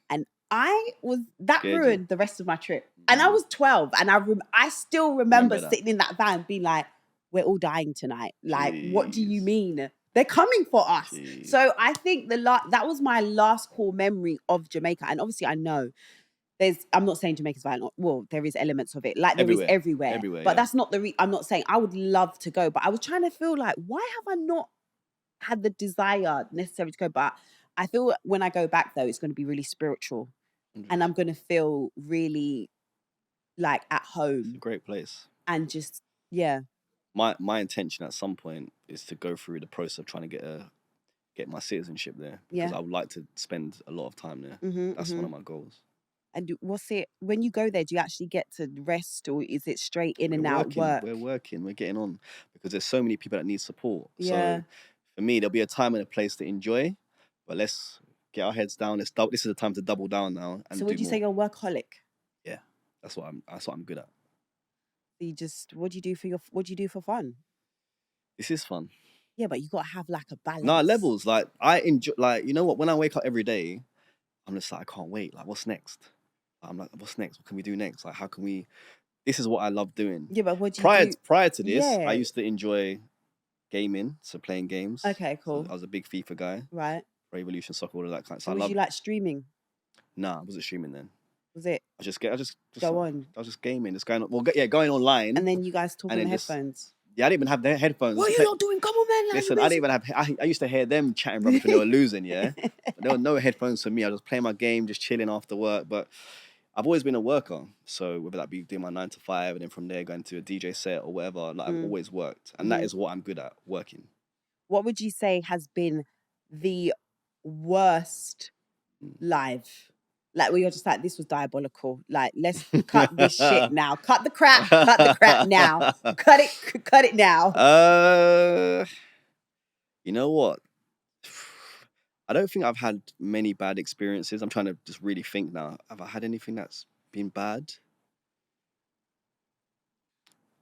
And that ruined the rest of my trip. And I was 12, and I still remember sitting in that van being like, we're all dying tonight. Like, what do you mean? They're coming for us. Jeez. So I think that was my last core memory of Jamaica. And obviously I know I'm not saying Jamaica's violent. Well, there is elements of it. Like there is everywhere. But that's not I'm not saying I would love to go. But I was trying to feel like, why have I not had the desire necessarily to go? But I feel when I go back though, it's going to be really spiritual. And I'm going to feel really like at home. It's a great place. And just, yeah. My intention at some point is to go through the process of trying to get my citizenship there. Because I would like to spend a lot of time there. That's one of my goals. And what's it, when you go there, do you actually get to rest, or is it straight in and out work? We're working, we're getting on, because there's so many people that need support. Yeah. So for me, there'll be a time and a place to enjoy, but let's get our heads down. This is the time to double down now. And so would you say you're a workaholic? Yeah, that's what I'm good at. What do you do for fun? This is fun. Yeah, but you got to have like a balance. No, levels. Like I enjoy, like, you know what, when I wake up every day, I'm just like, I can't wait. Like, what's next? I'm like, what's next? What can we do next? Like, how can we, this is what I love doing. Yeah, but what do you do? Prior to this, I used to enjoy gaming, so playing games. Okay, cool. So I was a big FIFA guy. Right. Revolution Soccer, all of that kind of stuff. So was you like streaming? Nah, I wasn't streaming then. Was it? I just go on. I was just gaming, just going on. Well, going online. And then you guys talk on the headphones. Yeah, I didn't even have their headphones. What are you not doing? Come on, man. Listen, I didn't even have. I used to hear them chatting rubbish when they were losing. Yeah, but there were no headphones for me. I was playing my game, just chilling after work. But I've always been a worker, so whether that be doing my 9 to 5 and then from there going to a DJ set or whatever, like I've always worked, and that is what I'm good at, working. What would you say has been the worst live? Like, where you're just like, this was diabolical. Like, let's cut this shit now. Cut the crap now. Cut it now. You know what? I don't think I've had many bad experiences. I'm trying to just really think now. Have I had anything that's been bad?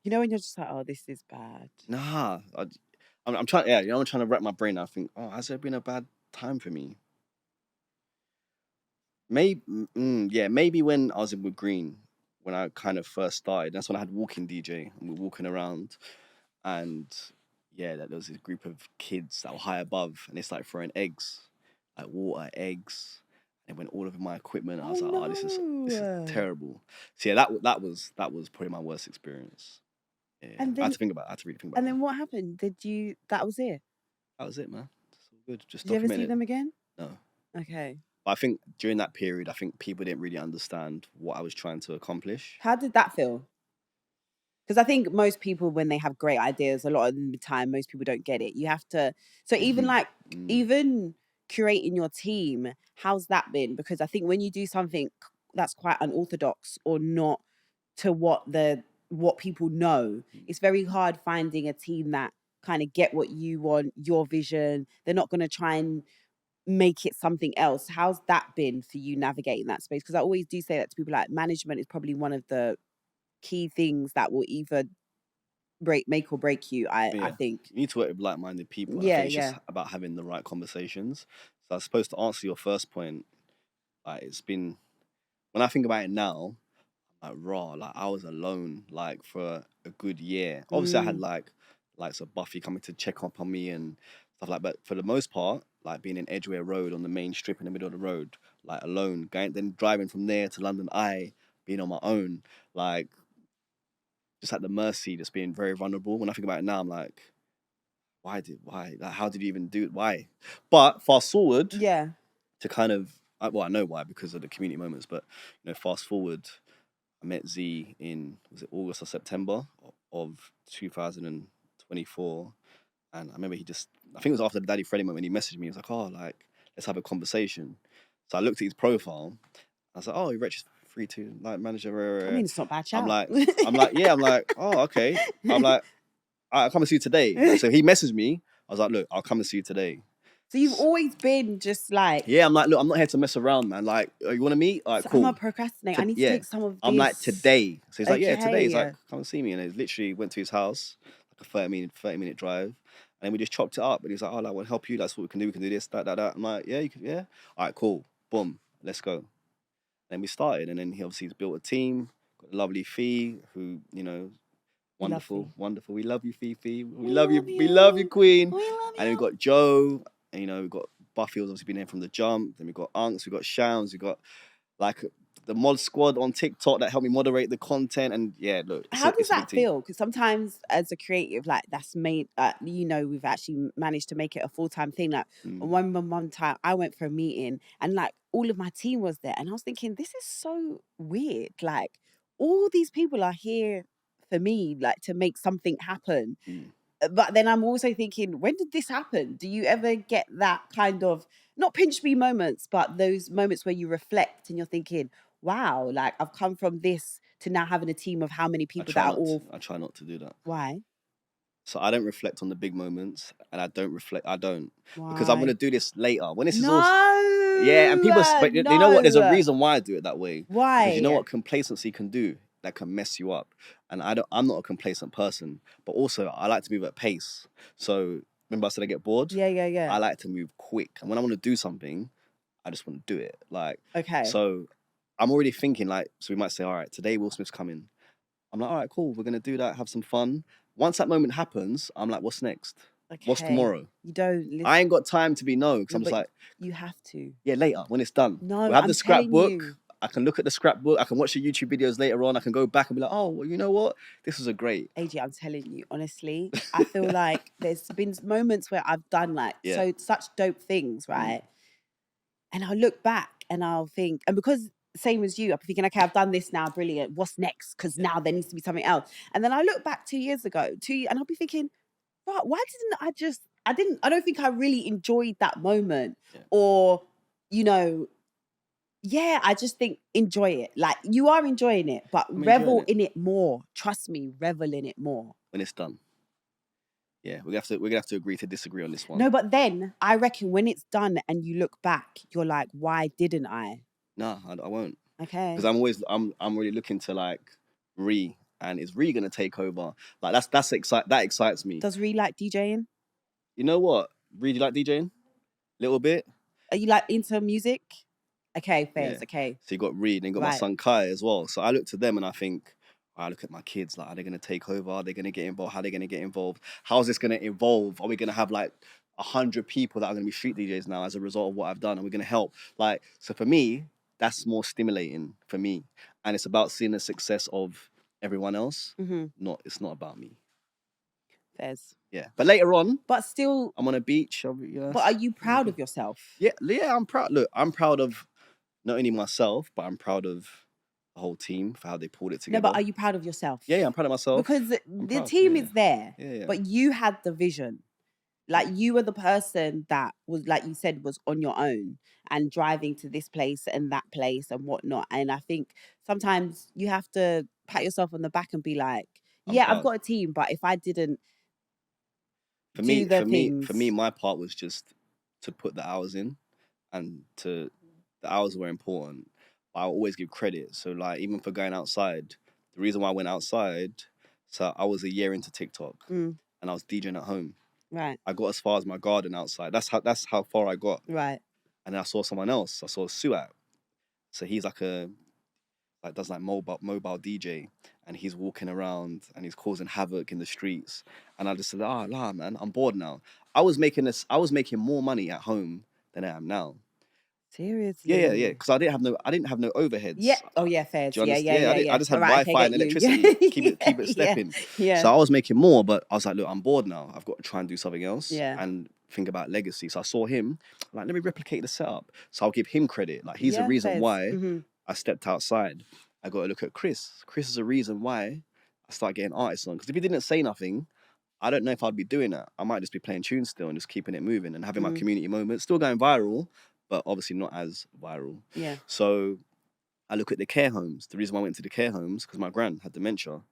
You know when you're just like, oh, this is bad. Nah. I'm trying, I'm trying to wrap my brain. I think, has there been a bad time for me? Maybe when I was with Green, when I kind of first started. That's when I had walking DJ, and we were walking around, and there was this group of kids that were high above, and they started throwing eggs, like water, eggs, and when all of my equipment, I was like, this is terrible. So that was probably my worst experience. Yeah, and then, I had to really think about it. And then what happened? That was it? That was it, man. It's all good. Just did you ever see them again? No. Okay. But I think during that period, people didn't really understand what I was trying to accomplish. How did that feel? Because I think most people, when they have great ideas, a lot of the time, most people don't get it. You have to... So even even curating your team, how's that been? Because I think when you do something that's quite unorthodox or not to what people know, it's very hard finding a team that kind of get what you want, your vision. They're not going to try and make it something else. How's that been for you navigating that space? Because I always do say that to people, like, management is probably one of the key things that will either make or break you. I think you need to work with like-minded people. I think it's just about having the right conversations. So I suppose to answer your first point, like, it's been, when I think about it now, like, I was alone like for a good year. Obviously I had like so Buffy coming to check up on me and stuff like that, but for the most part, like being in Edgware Road on the main strip in the middle of the road, like alone, then driving from there to London Eye, being on my own, like just at the mercy, just being very vulnerable. When I think about it now, I'm like, why? Like, how did you even do it? Why? But fast forward. Yeah. To kind of, well, I know why, because of the community moments, but, you know, fast forward, I met Z in, was it August or September of 2024. And I remember I think it was after the Daddy Freddy moment, he messaged me. He was like, oh, like, let's have a conversation. So I looked at his profile. I was like, oh, he registered free to like manager. I mean, it's not bad. Shout. I'm like, oh, okay. I'm like, I'll come and see you today. So he messaged me. I was like, look, I'll come and see you today. So you've always been just like... Yeah, I'm like, look, I'm not here to mess around, man. Like, you want to meet? All right, so cool. I'm not procrastinating. I need to take some of this. I'm like, today. So he's like, yeah, today. He's Okay. like, come and see me. And he literally went to his house, like a 30-minute drive. And then we just chopped it up. And he's like, oh, like, I want to help you. That's what we can do. We can do this, that. I'm like, yeah, you can, yeah. All right, cool. Boom. Let's go. Then we started. And then he's built a team. Got a lovely Fee, who, you know, wonderful. We love you, Fifi. We love you, Queen. We love you. And then we got Joe. And, you know, we've got Buffy, who's obviously been there from the jump. Then we've got Unks, we've got Shams, we've got like the mod squad on TikTok that helped me moderate the content. And yeah, look. How does that feel? Because sometimes as a creative, like that's made, you know, we've actually managed to make it a full-time thing. Like one time I went for a meeting and like all of my team was there. And I was thinking, this is so weird. Like all these people are here for me, like to make something happen. But then I'm also thinking, when did this happen? Do you ever get that kind of, not pinch me moments, but those moments where you reflect and you're thinking, wow, like I've come from this to now having a team of how many people that are all... I try not to do that. Why? So I don't reflect on the big moments, and I don't. Why? Because I'm going to do this later. When this is No. all... Yeah, and people... But you know what? There's a reason why I do it that way. Why? Because you know what complacency can do? That can mess you up. And I'm not a complacent person, but also I like to move at pace. So remember I said I get bored? Yeah. I like to move quick. And when I want to do something, I just want to do it. Like, okay. So I'm already thinking like, so we might say, all right, today Will Smith's coming. I'm like, all right, cool. We're going to do that, have some fun. Once that moment happens, I'm like, what's next? Okay. What's tomorrow? You don't listen. I ain't got time to be because I'm just like... You have to. Yeah, later, when it's done. No, we'll have the scrapbook. I can look at the scrapbook. I can watch the YouTube videos later on. I can go back and be like, oh, well, you know what? This was a great... AJ, I'm telling you, honestly, I feel like there's been moments where I've done like such dope things, right? And I'll look back and I'll think, and because same as you, I'm thinking, okay, I've done this now, brilliant. What's next? Because now there needs to be something else. And then I look back 2 years ago, and I'll be thinking, right, why didn't I don't think I really enjoyed that moment. Or, you know, yeah, I just think enjoy it. Like you are enjoying it, but revel in it more. Trust me, revel in it more. When it's done. Yeah, we're gonna have to agree to disagree on this one. No, but then I reckon when it's done and you look back, you're like, why didn't I? No, I won't. Okay. Because I'm really looking to like and is Ree gonna take over? Like that excites me. Does Ree like DJing? You know what? Ree, do you like DJing? Little bit. Are you like into music? Okay, fair. Okay. So you got Ree, then you got my son Kai as well. So I look to them and I think, I look at my kids, like, are they going to take over? Are they going to get involved? How are they going to get involved? How's this going to evolve? Are we going to have like 100 people that are going to be street DJs now as a result of what I've done? Are we going to help? Like, so for me, that's more stimulating for me. And it's about seeing the success of everyone else. It's not about me. Fairs. Yeah. But later on, but still, I'm on a beach. But are you proud of yourself? Yeah, I'm proud. Look, I'm proud of not only myself, but I'm proud of the whole team for how they pulled it together. No, but are you proud of yourself? Yeah, I'm proud of myself. Because the team is there, but you had the vision. Like you were the person that was, like you said, was on your own and driving to this place and that place and whatnot. And I think sometimes you have to pat yourself on the back and be like, I've got a team, but if I didn't for me, my part was just to put the hours in, and the hours were important. But I always give credit. So like even for going outside, the reason why I went outside, so I was a year into TikTok and I was DJing at home. Right. I got as far as my garden outside. That's how far I got. Right. And then I saw someone else. I saw Suat. So he's does mobile DJ, and he's walking around and he's causing havoc in the streets. And I just said, man, I'm bored now. I was making more money at home than I am now. Seriously? Yeah. Because I didn't have no overheads. Yeah. Oh yeah, fair. Do you Yeah, understand? I just had Alright, Wi-Fi and get you. electricity. Keep it stepping. Yeah. So I was making more, but I was like, look, I'm bored now. I've got to try and do something else. Yeah. And think about legacy. So I saw him, like, let me replicate the setup. So I'll give him credit. Like, he's the reason why I stepped outside. I got to look at Chris. Chris is the reason why I started getting artists on. Because if he didn't say nothing, I don't know if I'd be doing that. I might just be playing tunes still and just keeping it moving and having my community moments, still going viral, but obviously not as viral. Yeah. So I look at the care homes. The reason why I went to the care homes, because my gran had dementia.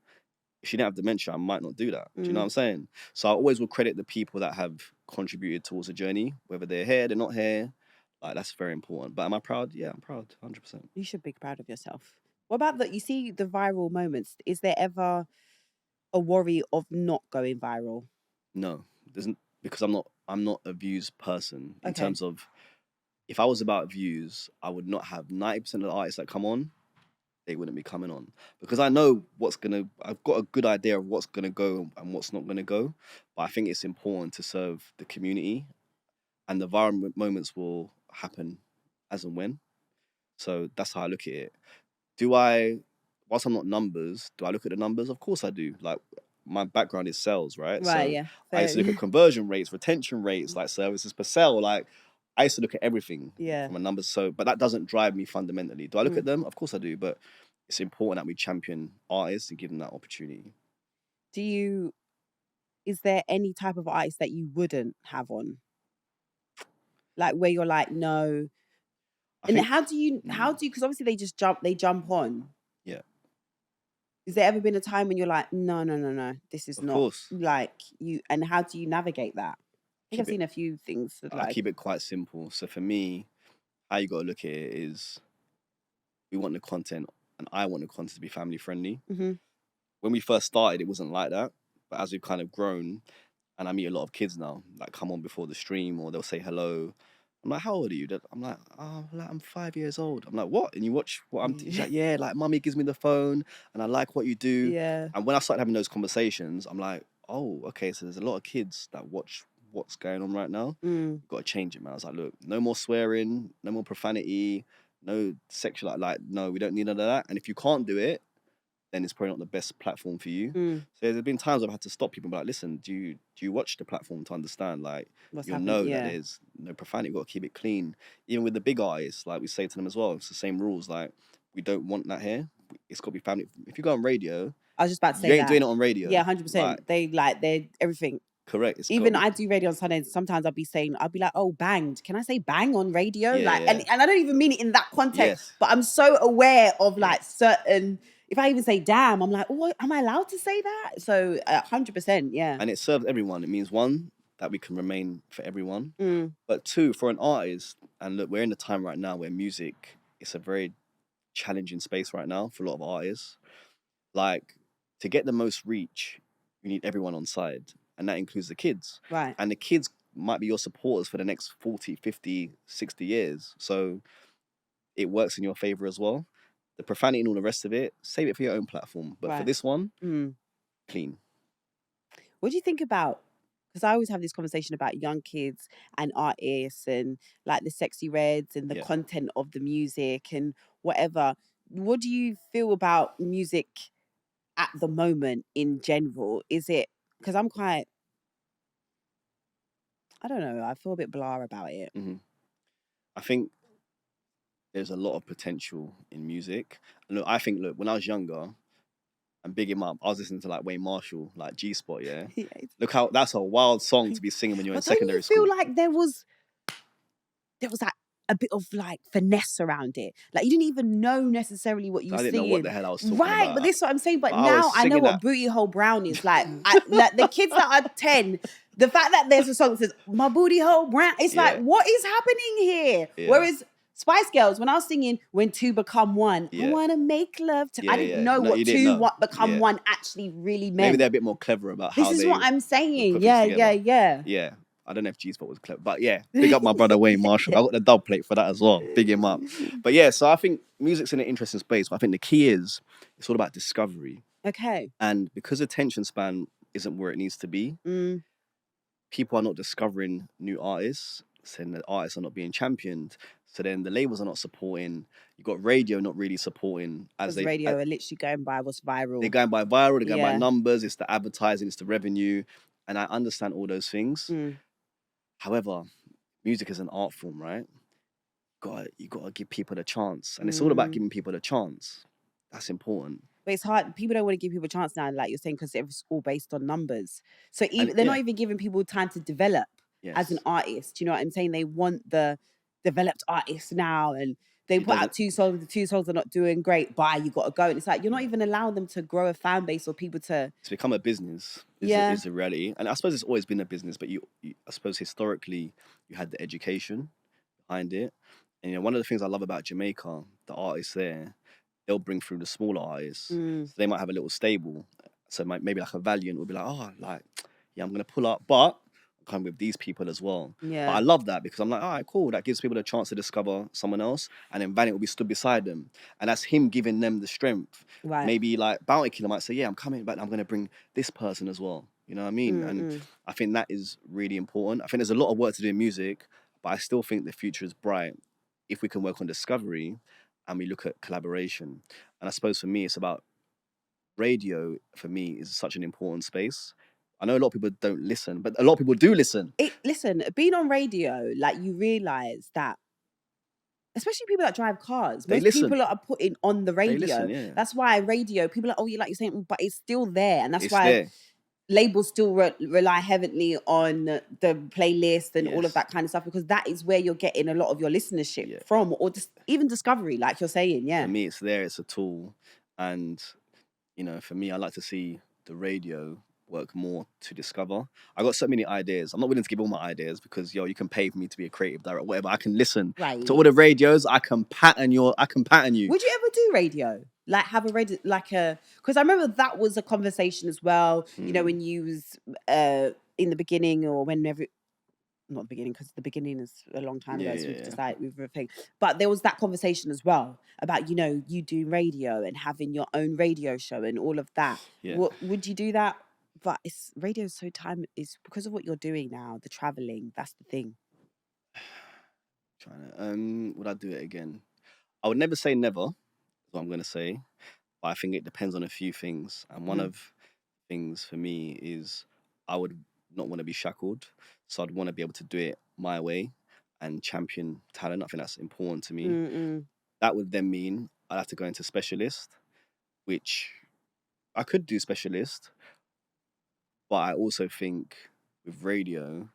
If she didn't have dementia, I might not do that. Do you know what I'm saying? So I always will credit the people that have contributed towards the journey, whether they're here, they're not here. Like, that's very important. But am I proud? Yeah, I'm proud, 100%. You should be proud of yourself. What about you see the viral moments? Is there ever a worry of not going viral? No, because I'm not a views person in terms of, if I was about views, I would not have 90% of the artists that come on, they wouldn't be coming on. Because I know I've got a good idea of what's gonna go and what's not gonna go. But I think it's important to serve the community, and the viral moments will happen as and when. So that's how I look at it. Whilst I'm not numbers, do I look at the numbers? Of course I do. Like, my background is sales, right? Right, so yeah. I used to look at conversion rates, retention rates, like services per sale. Like, I used to look at everything from a numbers. So, but that doesn't drive me fundamentally. Do I look at them? Of course I do. But it's important that we champion artists and give them that opportunity. Is there any type of artist that you wouldn't have on? Like, where you're like, no. How do you, because obviously they jump on. Yeah. Has there ever been a time when you're like, no, this is not, like, you, and how do you navigate that? I think I've seen a few things that, like, I keep it quite simple. So for me, how you got to look at it is, we want the content, and I want the content to be family friendly. When we first started, it wasn't like that. But as we've kind of grown, and I meet a lot of kids now, like, come on before the stream, or they'll say hello. I'm like, how old are you? I'm like, oh, like, I'm 5 years old. I'm like, what? And you watch what I'm... She's like, yeah, like, mummy gives me the phone, and I like what you do. Yeah. And when I started having those conversations, I'm like, oh, okay, so there's a lot of kids that watch what's going on right now. Got to change it, man. I was like, look, no more swearing, no more profanity, no sexual, like, no, we don't need none of that. And if you can't do it, then it's probably not the best platform for you. So there's been times I've had to stop people and be like, listen, do you watch the platform to understand? Like, you'll know that there's no profanity, you've got to keep it clean. Even with the big artists, like, we say to them as well, it's the same rules. Like, we don't want that here. It's got to be family. If you go on radio, I was just about to say you ain't doing it on radio. Yeah, 100%. They're everything. Correct. Even I do radio on Sundays. Sometimes I'll be like, oh, banged. Can I say bang on radio? And I don't even mean it in that context, but I'm so aware of like certain, if I even say damn, I'm like, oh, am I allowed to say that? So 100%, yeah. And it serves everyone. It means, one, that we can remain for everyone. But two, for an artist, and look, we're in a time right now where music is a very challenging space right now for a lot of artists. Like, to get the most reach, you need everyone on side. And that includes the kids. Right. And the kids might be your supporters for the next 40, 50, 60 years. So it works in your favor as well. The profanity and all the rest of it, save it for your own platform. But for this one, clean. What do you think about, because I always have this conversation about young kids and artists and like the sexy reds and the content of the music and whatever. What do you feel about music at the moment in general? Is it, because I'm quite, I don't know, I feel a bit blah about it. I think there's a lot of potential in music. And look, when I was younger, and big him up, I was listening to like Wayne Marshall, like G-Spot, yeah? Look how, that's a wild song to be singing when you're in secondary school. Don't you feel like there was like a bit of like finesse around it? Like, you didn't even know necessarily what you were singing. I didn't know what the hell I was talking about. But this is what I'm saying. But now I know what Booty Hole Brown is. Like, like the kids that are 10, the fact that there's a song that says, my booty hole brown, it's like, what is happening here? Whereas Spice Girls, when I was singing When Two Become One, I want to make love to, I didn't know what two become one actually really meant. Maybe they're a bit more clever about how this is they what I'm saying. Yeah. I don't know if G-Spot was clever, but yeah, big up my brother Wayne Marshall. I got the dub plate for that as well. Big him up. But yeah, so I think music's in an interesting space, but I think the key is it's all about discovery. Okay. And because attention span isn't where it needs to be, people are not discovering new artists, saying that artists are not being championed. So then the labels are not supporting. You got radio not really supporting, as Because radio are literally going by what's viral. They're going by viral. They're going by numbers. It's the advertising. It's the revenue, and I understand all those things. However, music is an art form, right? You got to give people a chance, and it's all about giving people a chance. That's important. But it's hard. People don't want to give people a chance now, like you're saying, because it's all based on numbers. So they're not even giving people time to develop as an artist. You know what I'm saying? They want the developed artist now, and they put out 2 songs. The 2 songs are not doing great. Bye, you got to go. And it's like you're not even allowing them to grow a fan base or people to become a business. Is a reality, and I suppose it's always been a business. But I suppose historically, you had the education behind it, and one of the things I love about Jamaica, the artists there, they'll bring through the smaller artists. So they might have a little stable. So maybe like a Valiant will be like, I'm going to pull up, but I'm coming with these people as well. Yeah. But I love that because I'm like, all right, cool. That gives people a chance to discover someone else. And then Valiant will be stood beside them. And that's him giving them the strength. Right. Maybe like Bounty Killer might say, yeah, I'm coming, but I'm going to bring this person as well. You know what I mean? And I think that is really important. I think there's a lot of work to do in music, but I still think the future is bright if we can work on discovery and we look at collaboration. And I suppose for me, it's about radio, for me, is such an important space. I know a lot of people don't listen, but a lot of people do listen. Listen, being on radio, like you realise that, especially people that drive cars, most people are putting on the radio. They listen, yeah. That's why radio, people are like, you're saying, but it's still there. And that's why labels still rely heavily on the playlist and all of that kind of stuff, because that is where you're getting a lot of your listenership from, or just even discovery, like you're saying. For me, it's there. It's a tool. And, for me, I like to see the radio work more to discover. I got so many ideas. I'm not willing to give all my ideas because, you can pay for me to be a creative director, whatever. I can listen to all the radios. I can pattern you. Would you ever do radio? Like have a radio, because I remember that was a conversation as well. When you was in the beginning, or whenever, not the beginning, because the beginning is a long time ago. So we've decided we've thing. But there was that conversation as well about you doing radio and having your own radio show and all of that. Would you do that? But radio is so is because of what you're doing now, the traveling. That's the thing. Would I do it again? I would never say never. What I'm going to say, but I think it depends on a few things. And one of things for me is I would not want to be shackled. So I'd want to be able to do it my way and champion talent. I think that's important to me. That would then mean I'd have to go into specialist, which I could do specialist, but I also think with radio,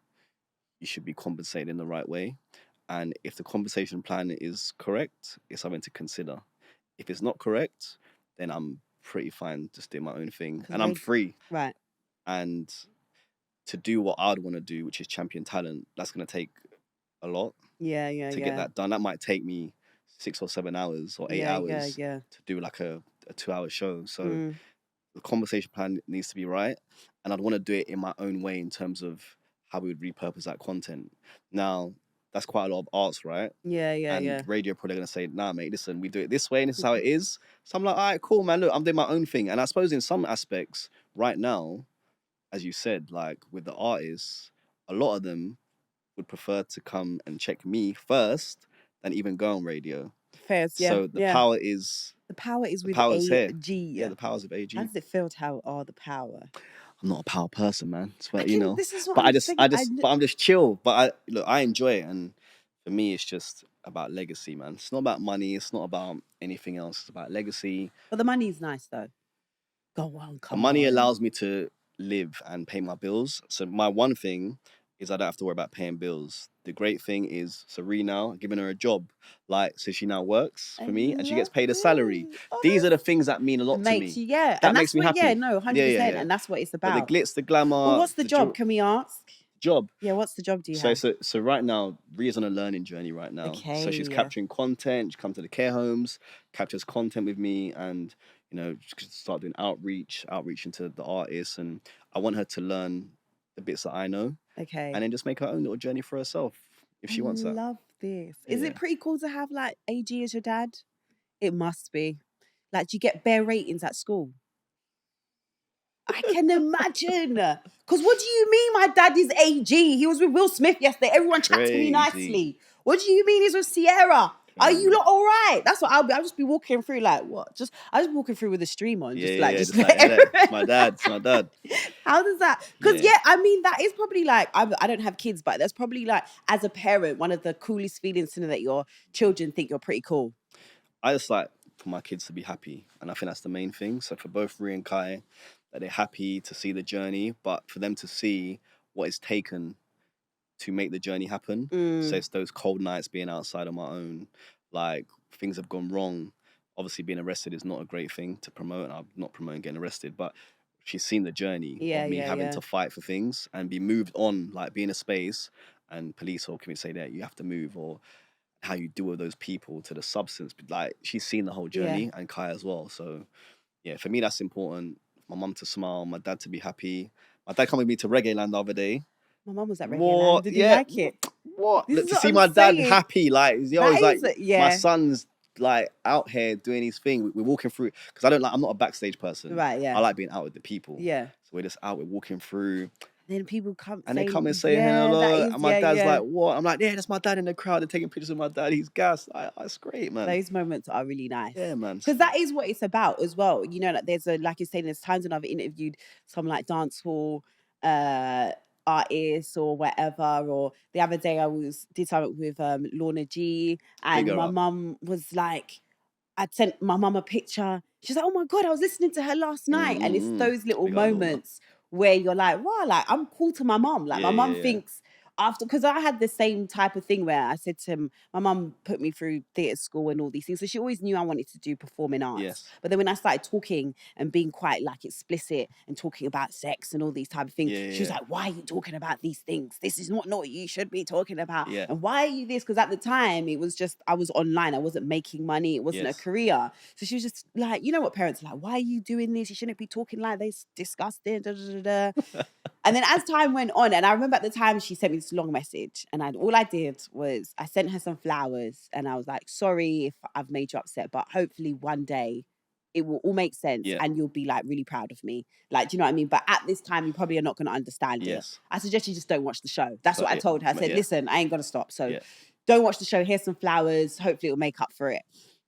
you should be compensated in the right way. And if the compensation plan is correct, it's something to consider. If it's not correct, then I'm pretty fine just doing my own thing. And I'm free. Right. And to do what I'd want to do, which is champion talent, that's going to take a lot. To get that done. That might take me 6 or 7 hours or 8 hours to do like a 2-hour show. So the conversation plan needs to be right. And I'd want to do it in my own way in terms of how we would repurpose that content. Now, that's quite a lot of arts, right? And radio probably going to say, nah, mate, listen, we do it this way and this is how it is. So I'm like, all right, cool, man. Look, I'm doing my own thing. And I suppose in some aspects right now, as you said, like with the artists, a lot of them would prefer to come and check me first than even go on radio. First, So the power is... The power is with AG. Yeah, the power's with AG. How does it feel to have the power? I'm not a power person, man. But This is what but I'm just chill. But I enjoy it, and for me, it's just about legacy, man. It's not about money. It's not about anything else. It's about legacy. But the money's nice, though. Go on, come on. Money allows me to live and pay my bills. So my one thing is I don't have to worry about paying bills. The great thing is Serena giving her a job. So she now works for me and she gets paid a salary. These are the things that mean a lot to me. Yeah. That makes me happy. Yeah, no, 100%. And that's what it's about. But the glitz, the glamour. Well, what's the job? Can we ask? Job. Yeah, what's the job do you have? So right now, Ria's on a learning journey right now. Okay, so she's capturing content. She comes to the care homes, captures content with me, and start doing outreach into the artists. And I want her to learn the bits that I know. Okay. And then just make her own little journey for herself if she wants that. I love this. Is it pretty cool to have like AG as your dad? It must be. Like, do you get bare ratings at school? I can imagine. Because what do you mean my dad is AG? He was with Will Smith yesterday. Everyone chatted to me nicely. What do you mean he's with Sierra? Are you lot all right? That's what I'll just be walking through like, what? I'll just be walking through with the stream on. Just like it's my dad. How does that? Because I mean, that is probably like, I don't have kids, but that's probably like, as a parent, one of the coolest feelings to know that your children think you're pretty cool. I just like for my kids to be happy, and I think that's the main thing. So for both Rhea and Kai, that they're happy to see the journey, but for them to see what it's taken to make the journey happen. So it's those cold nights being outside on my own, like things have gone wrong. Obviously being arrested is not a great thing to promote, and I'm not promoting getting arrested, but she's seen the journey of me having to fight for things and be moved on, like be in a space and police or can we say that you have to move, or how you deal with those people to the substance. But like she's seen the whole journey and Kai as well. So yeah, for me that's important. My mum to smile, my dad to be happy. My dad came with me to Reggae Land the other day. My mum was at Reggae Land. Did you like it? What? Look, to see my dad happy, like, my son's like out here doing his thing. We're walking through, because I'm not a backstage person. Right, yeah. I like being out with the people. Yeah. So we're just out, we're walking through. Then people come and they come and say hello. And my dad's like, what? I'm like, yeah, that's my dad in the crowd. They're taking pictures of my dad. He's gassed. That's great, man. Those moments are really nice. Yeah, man. Because that is what it's about as well. You know, like like you're saying, there's times when I've interviewed some like dancehall artists or whatever. Or the other day I did something with Lorna G, and my mum was like, I'd sent my mum a picture. She's like, oh my God, I was listening to her last night. And it's those little moments where you're like, wow, like I'm cool to my mum. Like my mum thinks after, because I had the same type of thing where I said to him, my mum put me through theatre school and all these things. So she always knew I wanted to do performing arts. Yes. But then when I started talking and being quite like explicit and talking about sex and all these type of things, she was like, why are you talking about these things? This is not what you should be talking about. Yeah. And why are you this? Because at the time it was just, I was online. I wasn't making money. It wasn't a career. So she was just like, you know what parents are like, why are you doing this? You shouldn't be talking like this. Disgusting. Da, da, da, da. And then as time went on, and I remember at the time she sent me this long message, and all I did was I sent her some flowers, and I was like, sorry if I've made you upset, but hopefully one day it will all make sense and you'll be like really proud of me. Like, do you know what I mean? But at this time, you probably are not going to understand it. I suggest you just don't watch the show. That's what I told her. I said, listen, I ain't going to stop. So don't watch the show. Here's some flowers. Hopefully it'll make up for it.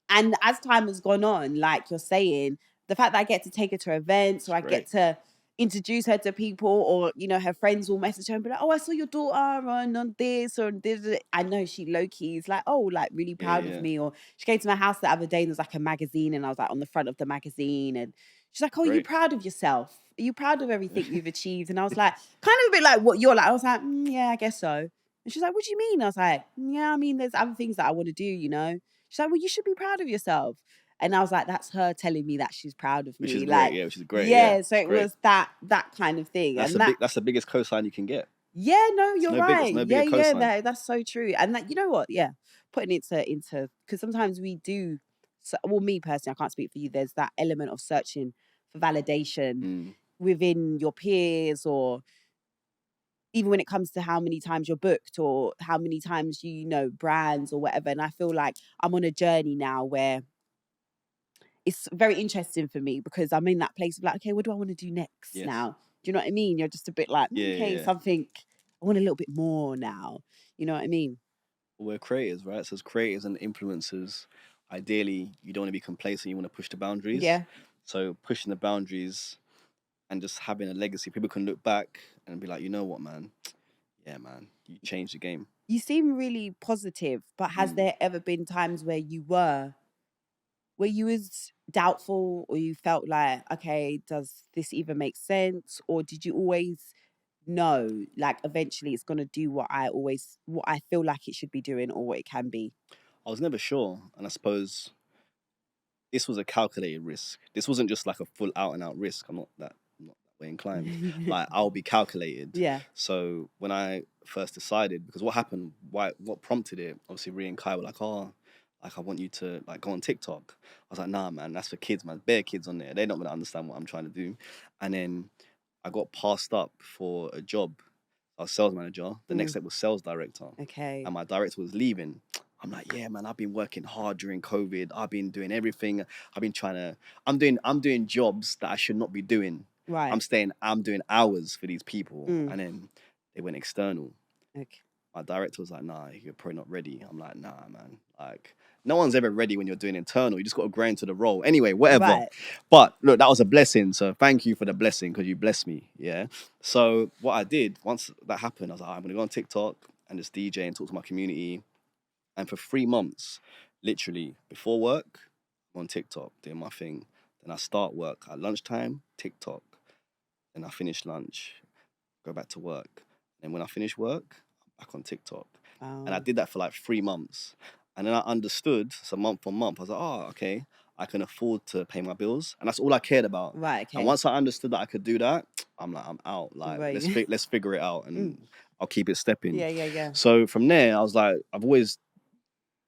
And as time has gone on, like you're saying, the fact that I get to take her to events, or I get to introduce her to people, or, you know, her friends will message her and be like, oh, I saw your daughter on this or this. I know she low-key is like, oh, like really proud of me. Or she came to my house the other day and there was like a magazine and I was like on the front of the magazine, and she's like, oh, are you proud of yourself? Are you proud of everything you've achieved? And I was like, kind of a bit like what you're like. I was like, yeah, I guess so. And she's like, what do you mean? I was like, yeah, I mean, there's other things that I want to do, you know? She's like, well, you should be proud of yourself. And I was like, that's her telling me that she's proud of me. Which is like, great, which is great. Yeah, so it was that kind of thing. That's the biggest cosign you can get. Yeah, no, you're right. Yeah, that's so true. And that, you know what? Yeah, putting it into because sometimes we do. So, well, me personally, I can't speak for you. There's that element of searching for validation within your peers, or even when it comes to how many times you're booked or how many times you know brands or whatever. And I feel like I'm on a journey now where it's very interesting for me, because I'm in that place of like, okay, what do I want to do next now? Do you know what I mean? You're just a bit like, something, I want a little bit more now. You know what I mean? We're creators, right? So as creators and influencers, ideally, you don't want to be complacent. You want to push the boundaries. Yeah. So pushing the boundaries and just having a legacy, people can look back and be like, you know what, man? Yeah, man, you changed the game. You seem really positive, but has there ever been times where you was doubtful, or you felt like, okay, does this even make sense? Or did you always know, like, eventually it's going to do what I feel like it should be doing, or what it can be? I was never sure. And I suppose this was a calculated risk. This wasn't just like a full out and out risk. I'm not that way inclined. Like, I'll be calculated. Yeah. So when I first decided, because what happened, what prompted it, obviously Rhea and Kai were like, oh, like, I want you to like go on TikTok. I was like, nah, man, that's for kids, man. Bare kids on there. They're not going to understand what I'm trying to do. And then I got passed up for a job. I was sales manager. The next step was sales director. Okay. And my director was leaving. I'm like, yeah, man, I've been working hard during COVID. I've been doing everything. I'm doing jobs that I should not be doing. Right. I'm doing hours for these people. And then they went external. Okay. my director was like, nah, you're probably not ready. I'm like, nah, man. Like, no one's ever ready when you're doing internal. You just got to grow into the role. Anyway, whatever. Right. But look, that was a blessing. So thank you for the blessing because you blessed me. Yeah. So what I did, once that happened, I was like, I'm going to go on TikTok and just DJ and talk to my community. And for 3 months, literally, before work, I'm on TikTok doing my thing. Then I start work at lunchtime, TikTok. Then I finish lunch, go back to work. And when I finish work, I'm back on TikTok. And I did that for like 3 months. And then I understood, so month on month, I was like, oh, okay, I can afford to pay my bills. And that's all I cared about. Right, okay. And once I understood that I could do that, I'm like, I'm out. Like, right. let's figure it out and I'll keep it stepping. Yeah. So from there, I was like,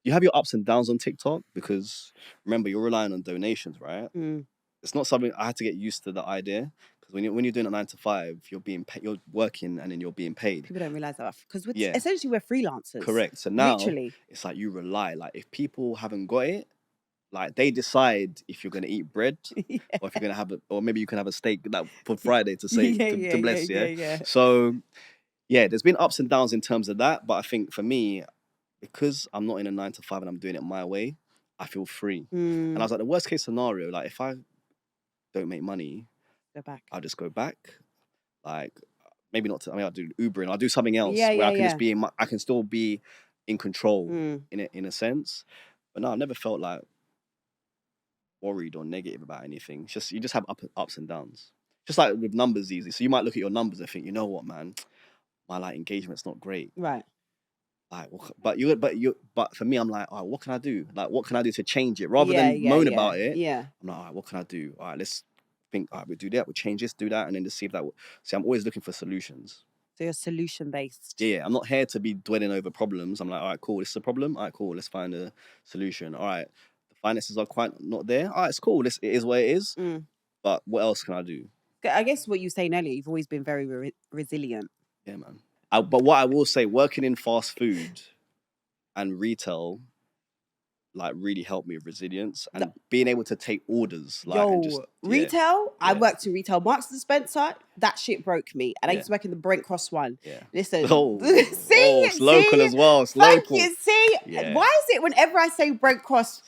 you have your ups and downs on TikTok because remember, you're relying on donations, right? It's not something I had to get used to the idea. Because when you're doing a 9 to 5, you're working and then you're being paid. People don't realize that because essentially we're freelancers. Correct. So now literally, it's like you rely. Like if people haven't got it, like they decide if you're gonna eat bread or if you're gonna have or maybe you can have a steak like for Friday to say to bless. Yeah. So yeah, there's been ups and downs in terms of that, but I think for me, because I'm not in a 9 to 5 and I'm doing it my way, I feel free. And I was like, the worst case scenario, like if I don't make money, go back. I'll just go back. Like maybe not. I'll do Ubering. I'll do something else where I can just be I can still be in control in a sense. But no, I've never felt like worried or negative about anything. It's just you just have ups and downs. Just like with numbers, easy. So you might look at your numbers and think, you know what, man, my like engagement's not great. Right. Like, but for me, I'm like, all right, what can I do? Like, what can I do to change it? Rather than moan about it, I'm like, all right, what can I do? All right, let's think, all right, we'll do that, we'll change this, do that, and then just see if that will. See, I'm always looking for solutions. So you're solution based. Yeah, I'm not here to be dwelling over problems. I'm like, all right, cool, this is a problem. All right, cool, let's find a solution. All right, the finances are quite not there. All right, it's cool. It is what it is. But what else can I do? I guess what you were saying earlier, you've always been very resilient. Yeah, man. But what I will say, working in fast food and retail, like really helped me with resilience and being able to take orders. Like, retail. I worked in retail. Marks and Spencer, that shit broke me. And I used to work in the Brent Cross one. Yeah. Listen, it's local as well. It's local. Why is it whenever I say Brent Cross,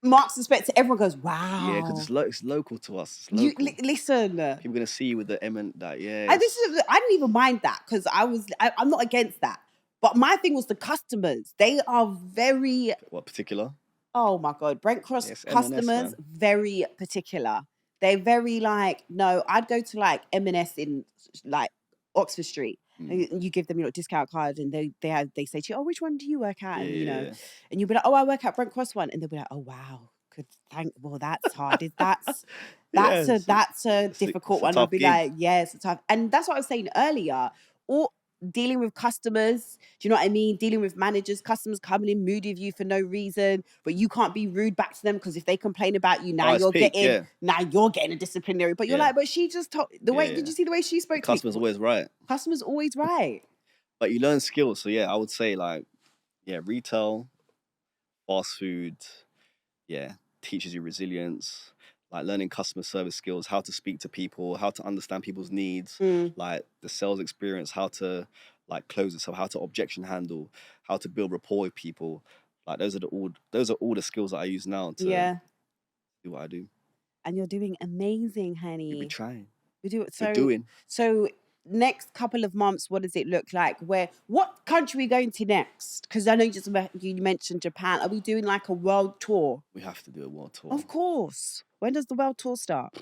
Marks and Spencer, everyone goes, wow. Yeah, because it's local to us. It's local. Listen. People are going to see you with the M and that, I didn't even mind that because I'm not against that. But my thing was the customers. They are very... What, particular? Oh my God. Brent Cross customers, very particular. They're very like, no, I'd go to like M&S in like Oxford Street. And you give them your discount card and they say to you, oh, which one do you work at? And, and you'll be like, oh, I work at Brent Cross one. And they'll be like, oh, wow. Well, that's hard. That's a difficult one. I'll be like, yes, it's tough. And that's what I was saying earlier. Or dealing with customers, do you know what I mean? Dealing with managers, customers coming in moody with you for no reason, but you can't be rude back to them because if they complain about you, now you're getting a disciplinary. But you're like, but she just told did you see the way she spoke? Customer's always right. Customer's always right. But you learn skills. So I would say retail, fast food, teaches you resilience, like learning customer service skills, how to speak to people, how to understand people's needs, like the sales experience, how to like close yourself, how to objection handle, how to build rapport with people. Like those are all the skills that I use now to do what I do. And you're doing amazing, honey. We're trying. We're doing. So next couple of months, what does it look like? What country are we going to next? Because I know you mentioned Japan. Are we doing like a world tour? We have to do a world tour. Of course. When does the world tour start?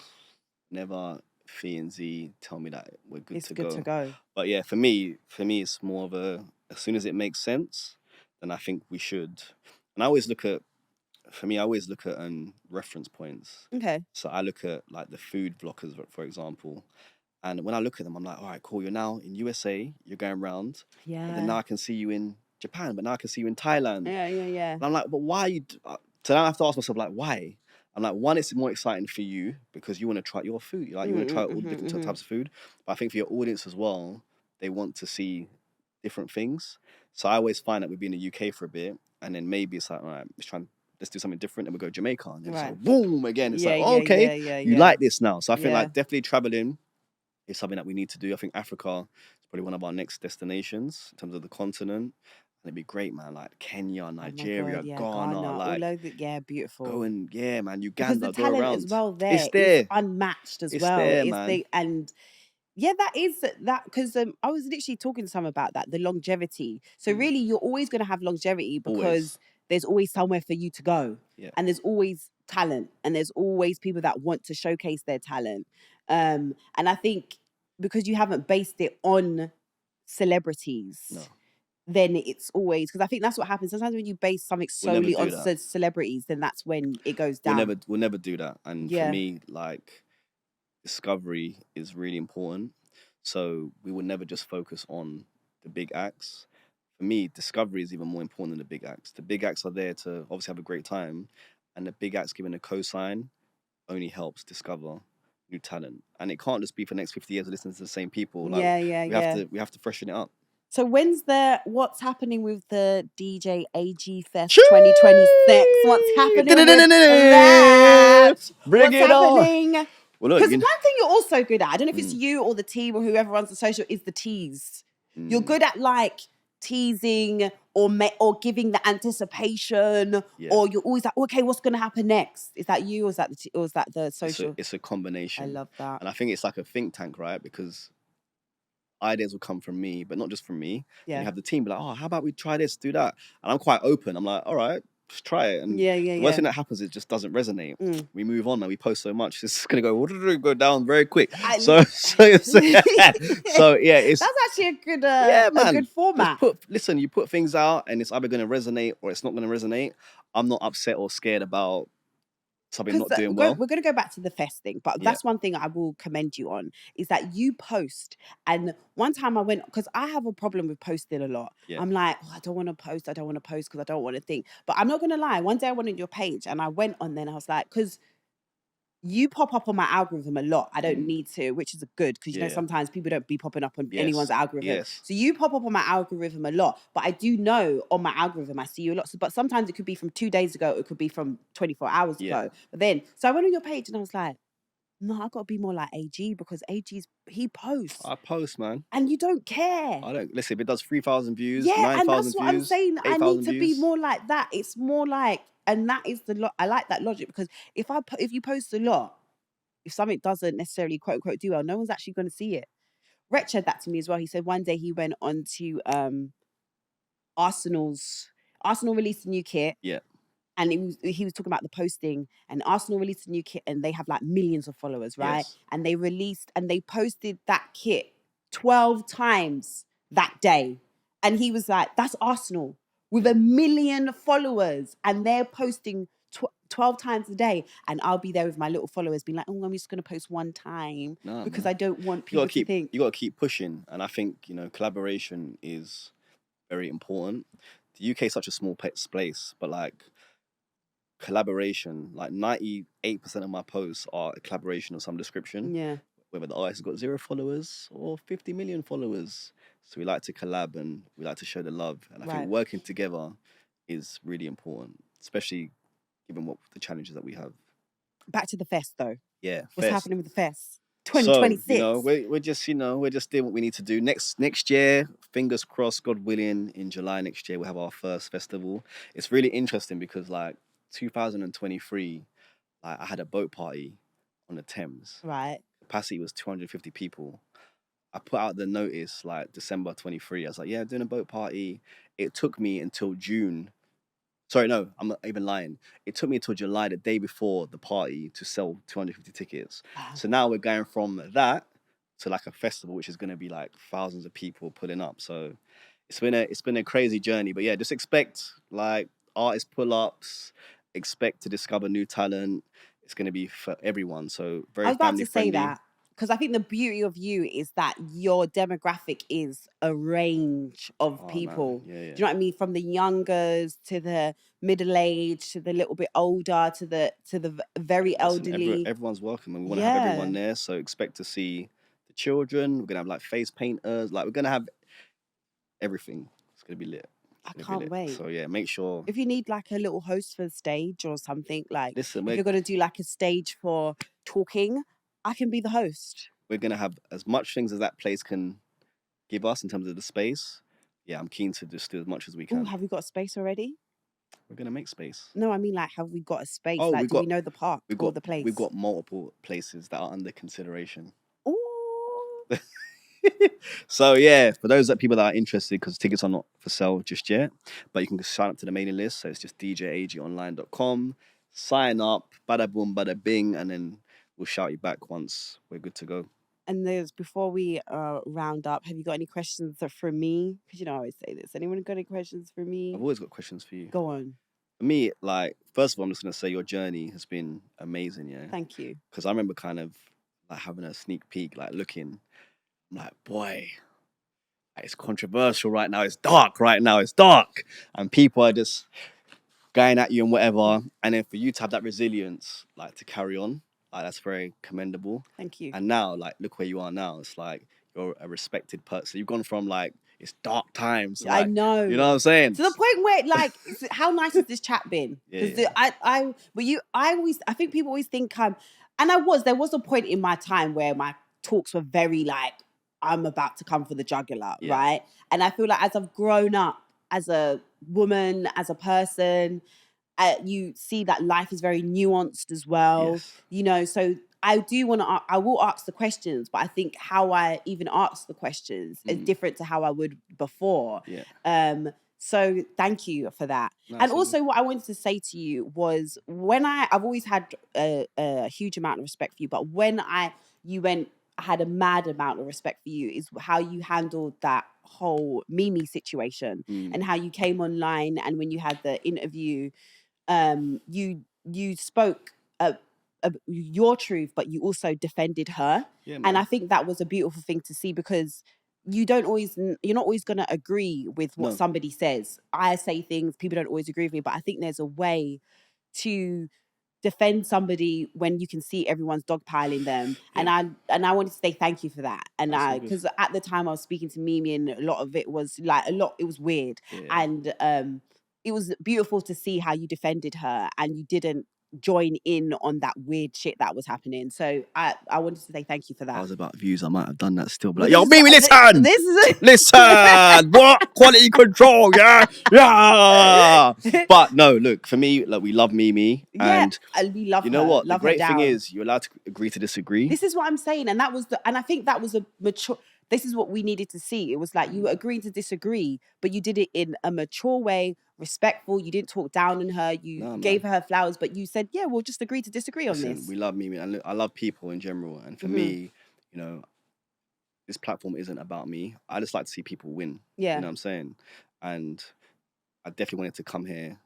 Never Fee and Z tell me that we're good to go. It's good to go. But yeah, for me, it's more of as soon as it makes sense, then I think we should. And I always look at reference points. Okay. So I look at like the food blockers, for example. And when I look at them, I'm like, all right, cool. You're now in USA. You're going around. Yeah. And then now I can see you in Japan. But now I can see you in Thailand. Yeah. And I'm like, but why are you... So now I have to ask myself, like, why? I'm like, one, it's more exciting for you because you want to try your food. Like, you want to try all the different types of food. But I think for your audience as well, they want to see different things. So I always find that we'd be in the UK for a bit. And then maybe it's like, all right, let's do something different. And we go to Jamaica. And then it's like, boom, again. It's you like this now. So I think like definitely traveling is something that we need to do. I think Africa is probably one of our next destinations in terms of the continent. And it'd be great, man. Like Kenya, Nigeria, Ghana, like all over, beautiful. Go and man, Uganda, because the talent go around. as well there it's there. is unmatched as it's well. There, man. And yeah, that is that because I was literally talking to someone about that, the longevity. So really, you're always going to have longevity because there's always somewhere for you to go, and there's always talent, and there's always people that want to showcase their talent. And I think because you haven't based it on celebrities, then it's always, because I think that's what happens sometimes when you base something solely on celebrities, then that's when it goes down. We'll never do that. And for me, like, discovery is really important. So we will never just focus on the big acts. For me, discovery is even more important than the big acts. The big acts are there to obviously have a great time, and the big acts giving a cosign only helps discover new talent. And it can't just be for the next 50 years of listening to the same people. Like, we have to freshen it up. So what's happening with the DJ AG Fest 2026? What's happening with that? Bring it happening? On. Because one thing you're also good at, I don't know if it's you or the team or whoever runs the social, is the tease. You're good at like teasing or giving the anticipation, or you're always like, okay, what's going to happen next? Is that you, or is that the social? It's a combination. I love that, and I think it's like a think tank, right? Because ideas will come from me, but not just from me. Yeah. You have the team be like, oh, how about we try this, do that? And I'm quite open. I'm like, all right, just try it. And the worst thing that happens is it just doesn't resonate. We move on and we post so much. It's going to go down very quick. So yeah, it's that's actually a good a good format. You put things out and it's either going to resonate or it's not going to resonate. I'm not upset or scared about something not doing well. We're going to go back to the fest thing, but that's one thing I will commend you on, is that you post. And one time I went, because I have a problem with posting a lot. I'm like, I don't want to post because I don't want to think. But I'm not going to lie, one day I went on your page and I went on there and I was like, because you pop up on my algorithm a lot. I don't need to, which is good, because you know sometimes people don't be popping up on anyone's algorithm. So you pop up on my algorithm a lot, but I do know on my algorithm I see you a lot. But sometimes it could be from 2 days ago, it could be from 24 hours ago. But then, so I went on your page and I was like, no, I've got to be more like AG, because he posts. I post, man. And you don't care. I don't. Listen, if it does 3,000 views, 9,000 views, and that's what I'm saying. I need to be views. more like that. It's more like, and that is I like that logic, because if you post a lot, if something doesn't necessarily quote unquote do well, no one's actually going to see it. Rich said that to me as well. He said one day he went on to Arsenal released a new kit. Yeah. And he was talking about the posting, and Arsenal released a new kit and they have like millions of followers, right? Yes. And they posted that kit 12 times that day. And he was like, that's Arsenal with 1 million followers, and they're posting 12 times a day, and I'll be there with my little followers being like, oh, I'm just going to post one time because I don't want people to think. You got to keep pushing. And I think, collaboration is very important. The UK is such a small place, but like collaboration, like 98% of my posts are a collaboration of some description. Yeah. Whether the artist has got 0 followers or 50 million followers. So we like to collab and we like to show the love. And I think working together is really important, especially given what the challenges that we have. Back to the fest though. Yeah. What's happening with the fest? 2026. So, we're just doing what we need to do. Next year, fingers crossed, God willing, in July next year, we'll have our first festival. It's really interesting because like 2023, like I had a boat party on the Thames. Right. Capacity was 250 people. I put out the notice like December 23. I was like, yeah, doing a boat party. It took me until June. Sorry, no, I'm not even lying. It took me until July, the day before the party, to sell 250 tickets. Wow. So now we're going from that to like a festival, which is going to be like thousands of people pulling up. So it's been a crazy journey. But yeah, just expect like artist pull-ups, expect to discover new talent. It's going to be for everyone. So very family friendly. I was about to say that, because I think the beauty of you is that your demographic is a range of people. Yeah. Do you know what I mean? From the youngers to the middle-aged to the little bit older to the very elderly. Everyone's welcome, and we want to have everyone there. So expect to see the children. We're going to have like face painters. Like we're going to have everything. It's going to be lit. I can't wait. So yeah, make sure. If you need like a little host for the stage or something, like if you're going to do like a stage for talking, I can be the host. We're going to have as much things as that place can give us in terms of the space, yeah, I'm keen to just do as much as we can. Ooh, have we got space already? We're gonna make space. No, I mean, like, have we got a space? Oh, like, do we know the park or the place? We've got multiple places that are under consideration. Ooh. So yeah, for those people that are interested, because tickets are not for sale just yet, but you can sign up to the mailing list. So it's just djagonline.com. Sign up, bada boom, bada bing, and then we'll shout you back once we're good to go. And before we round up, have you got any questions for me? Because I always say this. Anyone got any questions for me? I've always got questions for you. Go on. For me, like, first of all, I'm just gonna say your journey has been amazing. Yeah. Thank you. Because I remember kind of like having a sneak peek, like looking. I'm like, boy, it's controversial right now. It's dark right now. It's dark, and people are just going at you and whatever. And then for you to have that resilience, like to carry on, like that's very commendable. Thank you. And now, like, look where you are now. It's like you're a respected person. You've gone from like it's dark times. I know. You know what I'm saying? To the point where, like, how nice has this chat been? Because I think people always think and there was a point in my time where my talks were very like, I'm about to come for the jugular, right? And I feel like as I've grown up as a woman, as a person, you see that life is very nuanced as well. Yes. So I will ask the questions, but I think how I even ask the questions is different to how I would before. Yeah. So thank you for that. Nice. And also what I wanted to say to you was I've always had a huge amount of respect for you, but when I had a mad amount of respect for you is how you handled that whole Mimi situation and how you came online, and when you had the interview, you spoke your truth, but you also defended her. Yeah, and I think that was a beautiful thing to see, because you're not always going to agree with what somebody says. I say things, people don't always agree with me, but I think there's a way to defend somebody when you can see everyone's dogpiling them. Yeah. And I wanted to say thank you for that. And because at the time I was speaking to Mimi, and a lot of it was like it was weird. Yeah. And it was beautiful to see how you defended her and you didn't join in on that weird shit that was happening. So I wanted to say thank you for that. I was about views, I might have done that still. But like, yo, Mimi, listen! Listen! What? Quality control, yeah? Yeah! But no, look, for me, like, we love Mimi. And we love her. You know what? Love the great thing is you're allowed to agree to disagree. This is what I'm saying. And I think that was a mature... This is what we needed to see. It was like you were agreeing to disagree, but you did it in a mature way, respectful. You didn't talk down on her. You gave her flowers, but you said, yeah, we'll just agree to disagree on this. We love Mimi, and I love people in general. And for me, this platform isn't about me. I just like to see people win. Yeah. You know what I'm saying? And I definitely wanted to come here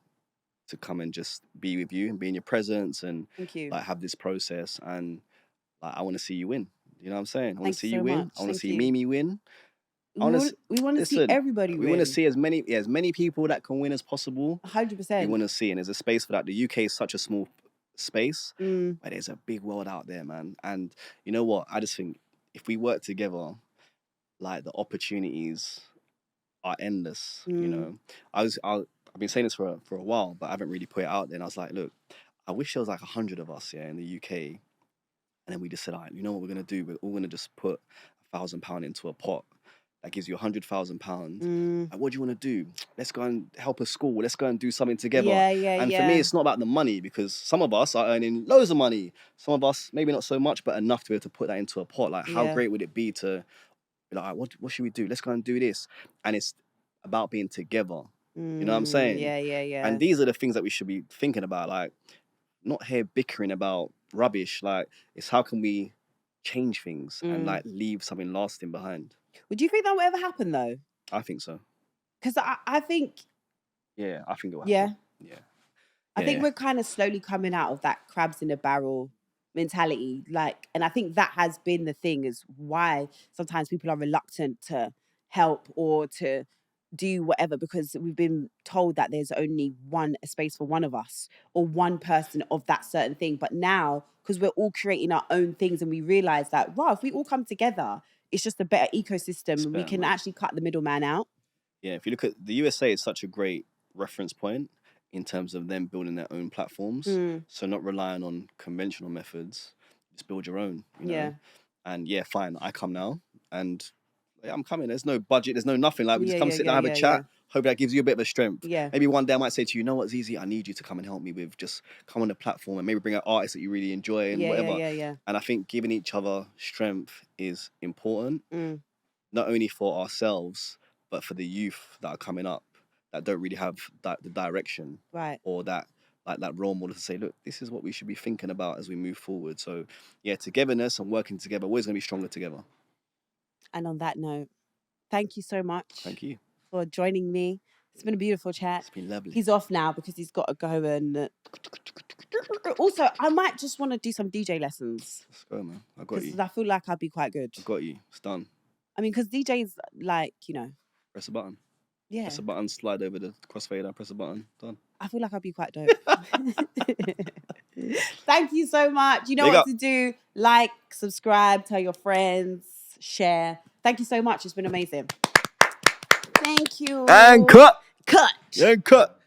to come and just be with you and be in your presence and thank you. Like have this process, and like I want to see you win. You know what I'm saying? I want to see you win. I want to see Mimi win. We want to see everybody win. We want to see as many people that can win as possible. 100%. We want to see, and there's a space for that. The UK is such a small space, but there's a big world out there, man. And you know what? I just think if we work together, like the opportunities are endless. You know, I've been saying this for a while, but I haven't really put it out there. And I was like, look, I wish there was like 100 of us in the UK. And then we just said, all right, you know what we're going to do? We're all going to just put £1,000 into a pot. That gives you £100,000. Like, what do you want to do? Let's go and help a school. Let's go and do something together. And for me, it's not about the money, because some of us are earning loads of money. Some of us, maybe not so much, but enough to be able to put that into a pot. Like, how great would it be to be like, what should we do? Let's go and do this. And it's about being together. You know what I'm saying? Yeah. And these are the things that we should be thinking about. Like, not here bickering about rubbish. Like, it's how can we change things and like leave something lasting behind. Would you think that will ever happen though? I think so. Because I think... Yeah, I think it will happen. Yeah. I think we're kind of slowly coming out of that crabs in a barrel mentality. Like, and I think that has been the thing, is why sometimes people are reluctant to help or to do whatever, because we've been told that there's only a space for one of us or one person of that certain thing. But now, because we're all creating our own things, and we realize that, wow, if we all come together, it's just a better ecosystem. We can actually cut the middleman out. Yeah, if you look at the USA, it's such a great reference point in terms of them building their own platforms. So not relying on conventional methods, just build your own. You know? And yeah, fine, I come now, and Yeah, I'm coming. There's no budget. There's no nothing. Like we just Yeah, come yeah, sit yeah, down, have yeah, a chat. yeah. Hope that gives you a bit of a strength. Yeah. Maybe one day I might say to you, you know what, Zeze, I need you to come and help me with just come on the platform and maybe bring out artists that you really enjoy and Yeah, whatever. yeah. And I think giving each other strength is important, Mm. not only for ourselves, but for the youth that are coming up that don't really have the direction, Right. or that role model to say, look, this is what we should be thinking about as we move forward. So yeah, togetherness and working together, we're always going to be stronger together. And on that note, thank you so much. Thank you for joining me. It's been a beautiful chat. It's been lovely. He's off now because he's got to go and... Also, I might just want to do some DJ lessons. Let's go, man. I got you. Because I feel like I'll be quite good. I got you. It's done. I mean, because DJs, like, you know... Press a button. Yeah. Press a button, slide over the crossfader, press a button, done. I feel like I'll be quite dope. Thank you so much. You know what to do. Like, subscribe, tell your friends, share. Thank you so much. It's been amazing. Thank you. And cut. Cut. Yeah, cut.